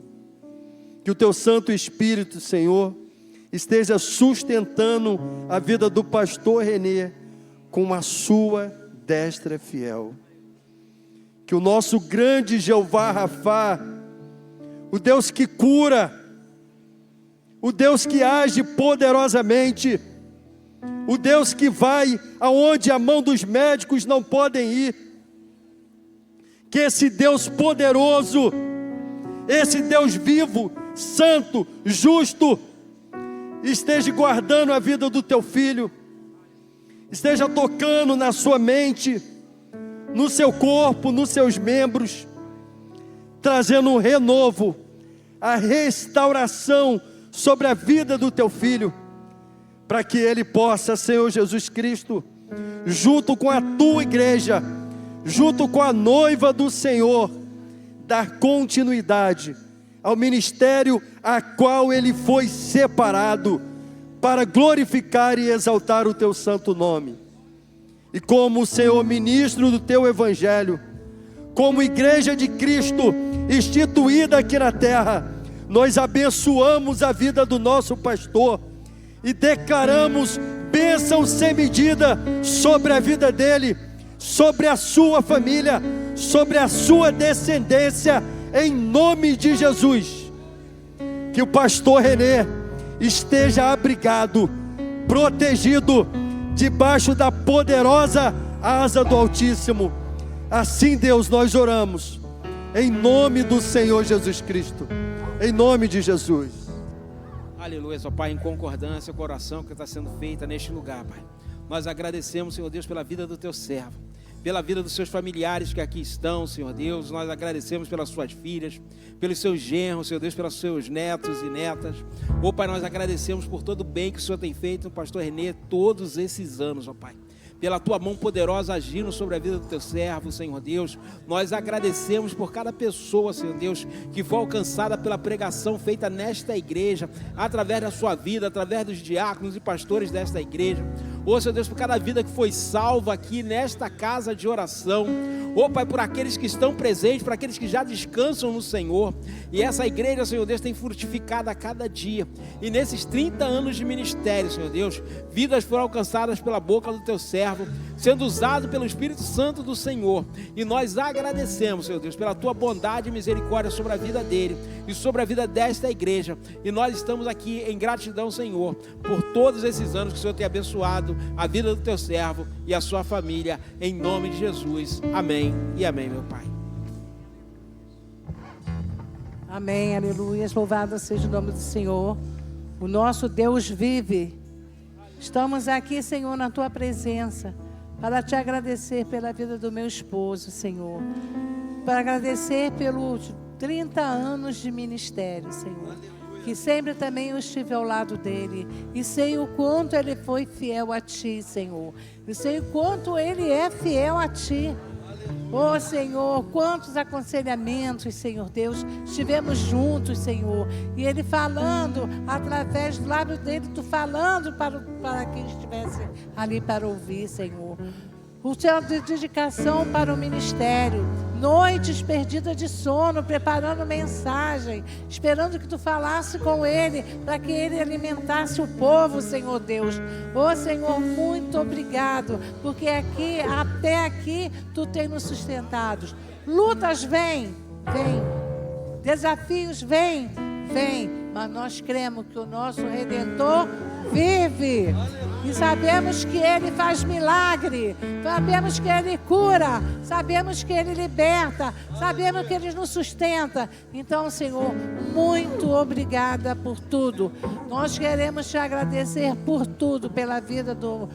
Que o Teu Santo Espírito, Senhor, esteja sustentando a vida do pastor Renê com a sua destra fiel. Que o nosso grande Jeová Rafá, o Deus que cura, o Deus que age poderosamente, o Deus que vai aonde a mão dos médicos não podem ir. Que esse Deus poderoso, esse Deus vivo, santo, justo, esteja guardando a vida do teu filho, esteja tocando na sua mente, no seu corpo, nos seus membros, trazendo um renovo, a restauração sobre a vida do teu filho, para que ele possa, Senhor Jesus Cristo, junto com a tua igreja, junto com a noiva do Senhor, dar continuidade ao ministério a qual ele foi separado, para glorificar e exaltar o teu santo nome. E como Senhor ministro do teu evangelho, como igreja de Cristo instituída aqui na terra, nós abençoamos a vida do nosso pastor e declaramos bênção sem medida sobre a vida dele, sobre a sua família, sobre a sua descendência, em nome de Jesus. Que o pastor Renê esteja abrigado, protegido, debaixo da poderosa asa do Altíssimo. Assim, Deus, nós oramos, em nome do Senhor Jesus Cristo, em nome de Jesus. Aleluia, ó Pai, em concordância com a oração que está sendo feita neste lugar, Pai. Nós agradecemos, Senhor Deus, pela vida do teu servo, pela vida dos seus familiares que aqui estão, Senhor Deus. Nós agradecemos pelas suas filhas, pelos seus genros, Senhor Deus, pelos seus netos e netas. Ó Pai, nós agradecemos por todo o bem que o Senhor tem feito no pastor Renê todos esses anos, ó Pai. Pela tua mão poderosa agindo sobre a vida do teu servo, Senhor Deus. Nós agradecemos por cada pessoa, Senhor Deus, que foi alcançada pela pregação feita nesta igreja, através da sua vida, através dos diáconos e pastores desta igreja. Ó Senhor Deus, por cada vida que foi salva aqui nesta casa de oração. Ó Pai, por aqueles que estão presentes, por aqueles que já descansam no Senhor. E essa igreja, Senhor Deus, tem frutificado a cada dia. E nesses 30 anos de ministério, Senhor Deus, vidas foram alcançadas pela boca do teu servo, sendo usado pelo Espírito Santo do Senhor. E nós agradecemos, Senhor Deus, pela tua bondade e misericórdia sobre a vida dele e sobre a vida desta igreja. E nós estamos aqui em gratidão, Senhor, por todos esses anos que o Senhor tem abençoado a vida do teu servo e a sua família, em nome de Jesus. Amém e amém, meu Pai. Amém, aleluia, louvado seja o nome do Senhor. O nosso Deus vive. Estamos aqui, Senhor, na tua presença, para te agradecer pela vida do meu esposo, Senhor. Para agradecer pelos 30 anos de ministério, Senhor. Que sempre também eu estive ao lado dele. E sei o quanto ele foi fiel a ti, Senhor. E sei o quanto ele é fiel a ti. Oh Senhor, quantos aconselhamentos, Senhor Deus, estivemos juntos, Senhor, e Ele falando, através do lábio dele, Tu falando para quem estivesse ali para ouvir, Senhor. O céu de dedicação para o ministério, noites perdidas de sono, preparando mensagem, esperando que Tu falasse com ele, para que ele alimentasse o povo, Senhor Deus. Ô Senhor, muito obrigado, porque aqui, até aqui, Tu tem nos sustentado. Lutas vêm, desafios vêm, mas nós cremos que o nosso Redentor vive. E sabemos que Ele faz milagre, sabemos que Ele cura, sabemos que Ele liberta, sabemos que Ele nos sustenta. Então, Senhor, muito obrigada por tudo. Nós queremos te agradecer por tudo, pela vida do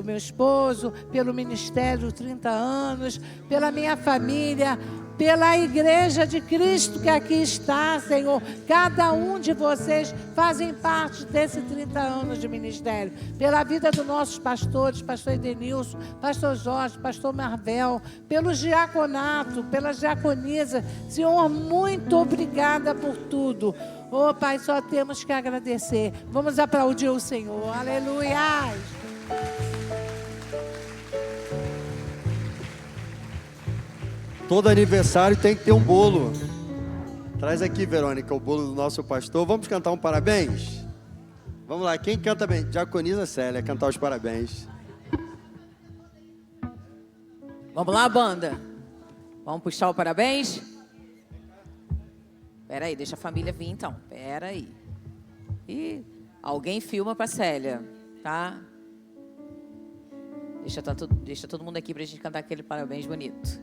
meu esposo, pelo ministério 30 anos, pela minha família, pela igreja de Cristo que aqui está, Senhor. Cada um de vocês fazem parte desses 30 anos de ministério. Pela vida dos nossos pastores, pastor Edenilson, pastor Jorge, pastor Marvel, pelo diaconato, pela diaconisa. Senhor, muito obrigada por tudo. Oh, Pai, só temos que agradecer. Vamos aplaudir o Senhor. Aleluia! Todo aniversário tem que ter um bolo. Traz aqui, Verônica, o bolo do nosso pastor. Vamos cantar um parabéns? Vamos lá, quem canta bem? Diaconisa Célia, cantar os parabéns. Vamos lá, banda. Vamos puxar o parabéns? Peraí, deixa a família vir então. Peraí. E alguém filma pra Célia, tá? Deixa todo mundo aqui pra gente cantar aquele parabéns bonito.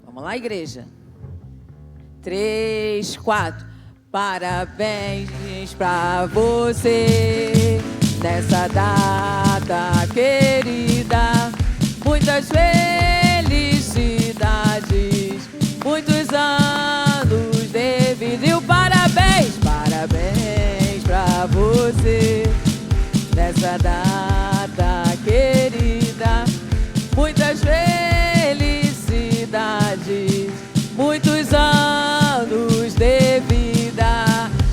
Vamos lá, igreja. 3, 4. Parabéns pra você nessa data querida. Muitas felicidades, muitos anos de vida. E o parabéns, parabéns pra você nessa data querida. Muitas felicidades, muitos anos de vida.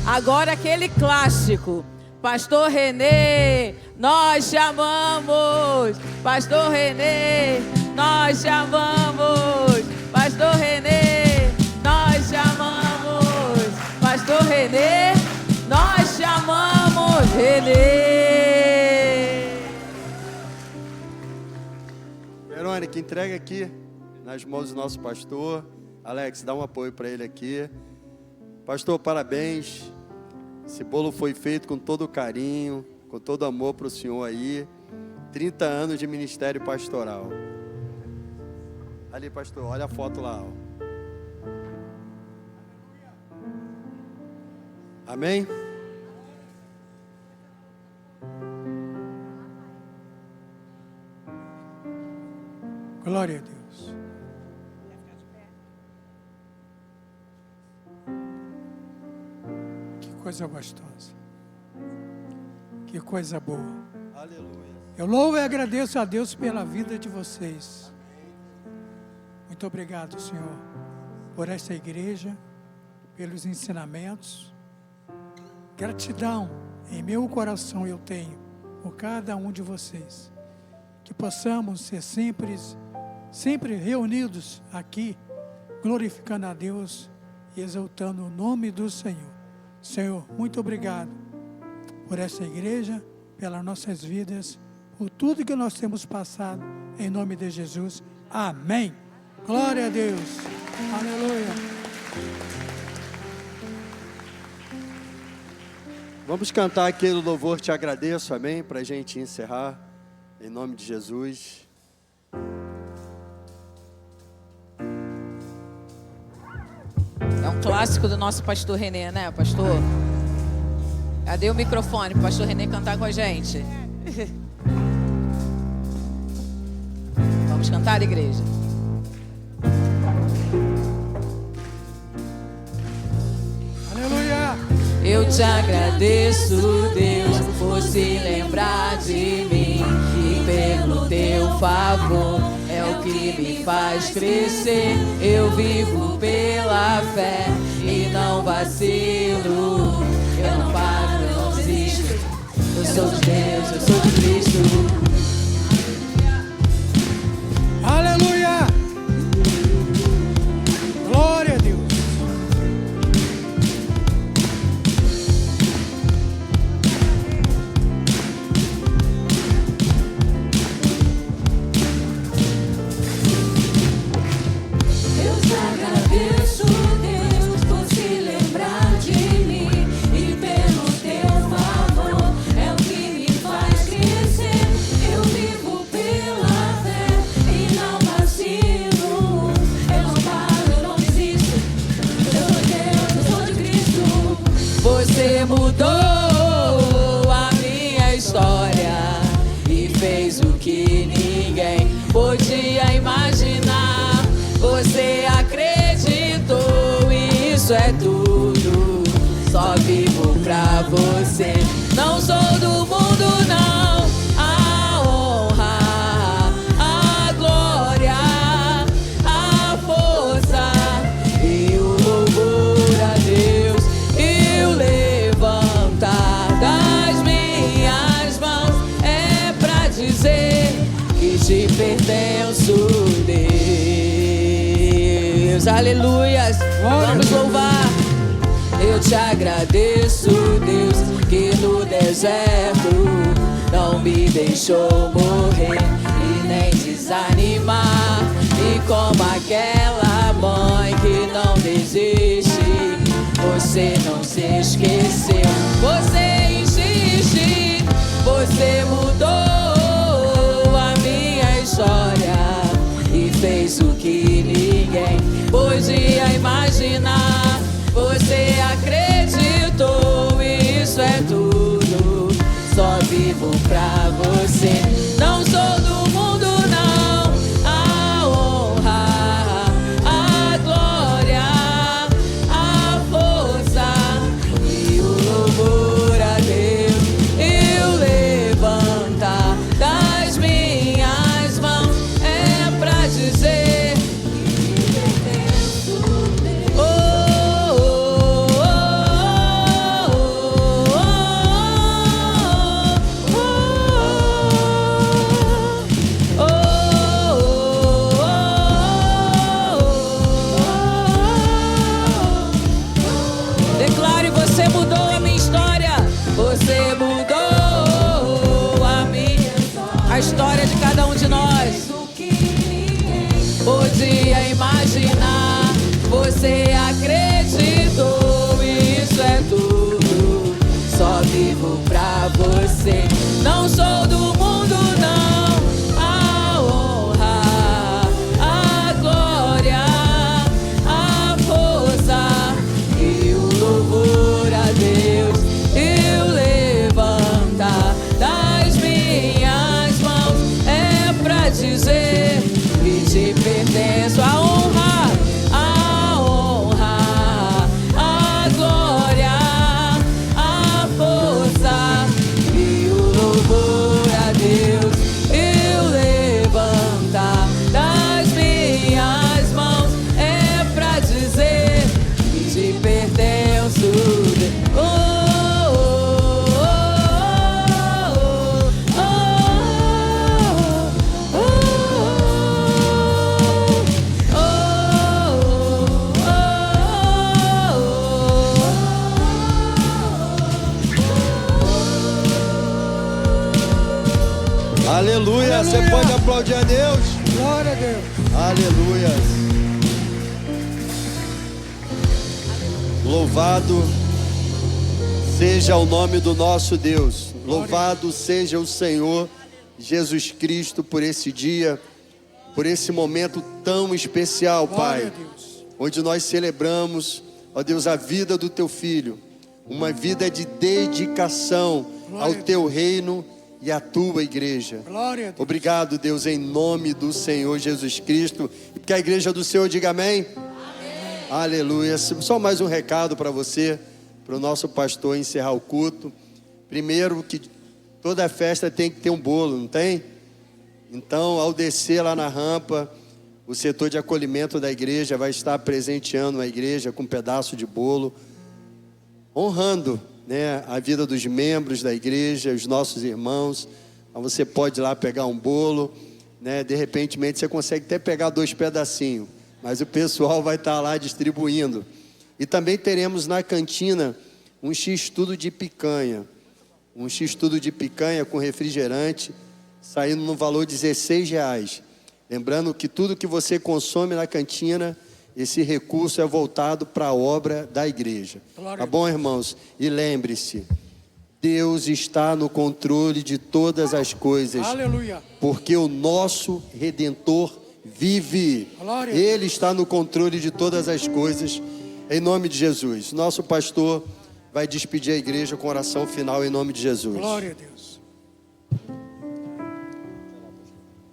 Agora aquele clássico. Pastor Renê, nós te amamos. Pastor Renê, nós te amamos. Pastor Renê, nós te amamos. Pastor Renê, nós te amamos. Renê. Verônica, entrega aqui nas mãos do nosso pastor. Alex, dá um apoio para ele aqui. Pastor, parabéns. Esse bolo foi feito com todo carinho, com todo amor para o senhor aí. 30 anos de ministério pastoral. Ali, pastor, olha a foto lá. Ó. Amém? Glória a Deus. Que coisa gostosa. Que coisa boa. Aleluia. Eu louvo e agradeço a Deus pela vida de vocês. Muito obrigado, Senhor, por esta igreja, pelos ensinamentos. Gratidão em meu coração eu tenho por cada um de vocês. Que possamos ser sempre reunidos aqui, glorificando a Deus e exaltando o nome do Senhor. Senhor, muito obrigado por essa igreja, pelas nossas vidas, por tudo que nós temos passado, em nome de Jesus. Amém. Glória a Deus. Aleluia. Vamos cantar aquele louvor, te agradeço, amém? Para a gente encerrar, em nome de Jesus. É um clássico do nosso pastor Renê, né, pastor? Cadê o microfone para o pastor Renê cantar com a gente? Vamos cantar, igreja? Aleluia. Eu te agradeço, Deus, por se lembrar de mim e pelo teu favor é o que me faz crescer. Eu vivo pela fé e não vacilo. Eu não paro, eu não desisto. Eu sou de Deus, eu sou de Cristo. Aleluia. Glória a Deus. Eu te agradeço, Deus, por se lembrar de mim e pelo teu favor é o que me faz crescer. Eu vivo pela fé e não vacilo. Eu não paro, eu não desisto. Eu sou de Deus, eu sou de Cristo. Você mudou a minha história e fez o que ninguém podia imaginar. Você acreditou e isso é tudo. Só vivo pra você. Não sou do mundo, não. A honra, a glória, a força e o louvor a Deus e o levantar das minhas mãos é pra dizer que te pertenço, Deus. Aleluias. Vamos louvar. Eu eu te agradeço, Deus, que no deserto não me deixou morrer e nem desanimar. E como aquela mãe que não desiste, você não se esqueceu. Você insiste, você mudou a minha história e fez o que ninguém podia imaginar. Você acreditou e isso é tudo. Só vivo pra você. Não sou do mundo, não. A honra, a glória, a força e o louvor a Deus. Eu levantar das minhas mãos é pra dizer declare, você mudou a minha história. Você mudou a história de cada um de nós. Podia imaginar, você acreditou, isso é tudo. Só vivo pra você. Não sou do mundo, não. A honra, a glória, a força e o louvor a Deus. Eu levantar das minhas mãos é pra dizer que te pertenço. A honra, a glória, a força e o louvor a Deus. Eu levantar das minhas mãos é pra dizer que te pertenço. Aleluia. Você pode aplaudir a Deus? Glória a Deus. Aleluia. Louvado seja o nome do nosso Deus. Louvado seja o Senhor Jesus Cristo por esse dia, por esse momento tão especial, Glória a Pai, Deus. onde nós celebramos, ó Deus, a vida do Teu Filho, uma vida de dedicação ao Teu reino e à Tua igreja. Glória a Deus. Obrigado, Deus, em nome do Senhor Jesus Cristo. E que a igreja do Senhor diga amém. Aleluia. Só mais um recado para você, para o nosso pastor encerrar o culto. Primeiro, que toda festa tem que ter um bolo, não tem? Então, ao descer lá na rampa, o setor de acolhimento da igreja vai estar presenteando a igreja com um pedaço de bolo, honrando, né, a vida dos membros da igreja, os nossos irmãos. Então, você pode ir lá pegar um bolo, né? De repente você consegue até pegar 2 pedacinhos, mas o pessoal vai estar lá distribuindo. E também teremos na cantina um x-tudo de picanha. Um x-tudo de picanha com refrigerante, saindo no valor de R$16. Lembrando que tudo que você consome na cantina, esse recurso é voltado para a obra da igreja. Tá bom, irmãos? E lembre-se, Deus está no controle de todas as coisas. Aleluia. Porque o nosso Redentor vive. Glória. Ele está no controle de todas as coisas. Em nome de Jesus. Nosso pastor vai despedir a igreja com oração final em nome de Jesus. Glória a Deus.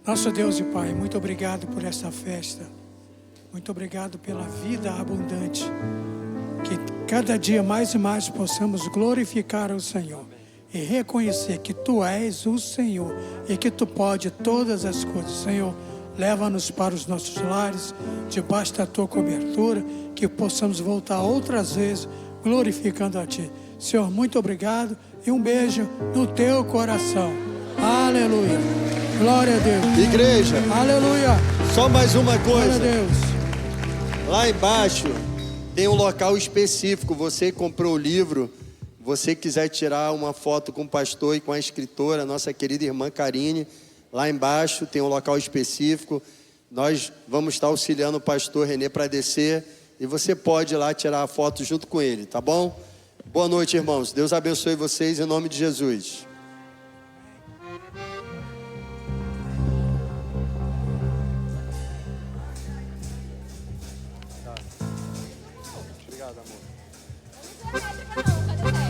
Nosso Deus e Pai, muito obrigado por esta festa. Muito obrigado pela vida abundante. Que cada dia mais e mais possamos glorificar o Senhor e reconhecer que Tu és o Senhor e que Tu pode todas as coisas. Senhor, leva-nos para os nossos lares, debaixo da Tua cobertura, que possamos voltar outras vezes glorificando a Ti. Senhor, muito obrigado e um beijo no Teu coração. Aleluia. Glória a Deus. Igreja. Aleluia. Só mais uma coisa. Glória a Deus. Lá embaixo Tem um local específico, você comprou o livro, você quiser tirar uma foto com o pastor e com a escritora, nossa querida irmã Karine, lá embaixo tem um local específico. Nós vamos estar auxiliando o pastor Renê para descer e você pode ir lá tirar a foto junto com ele, tá bom? Boa noite, irmãos. Deus abençoe vocês em nome de Jesus. Cadê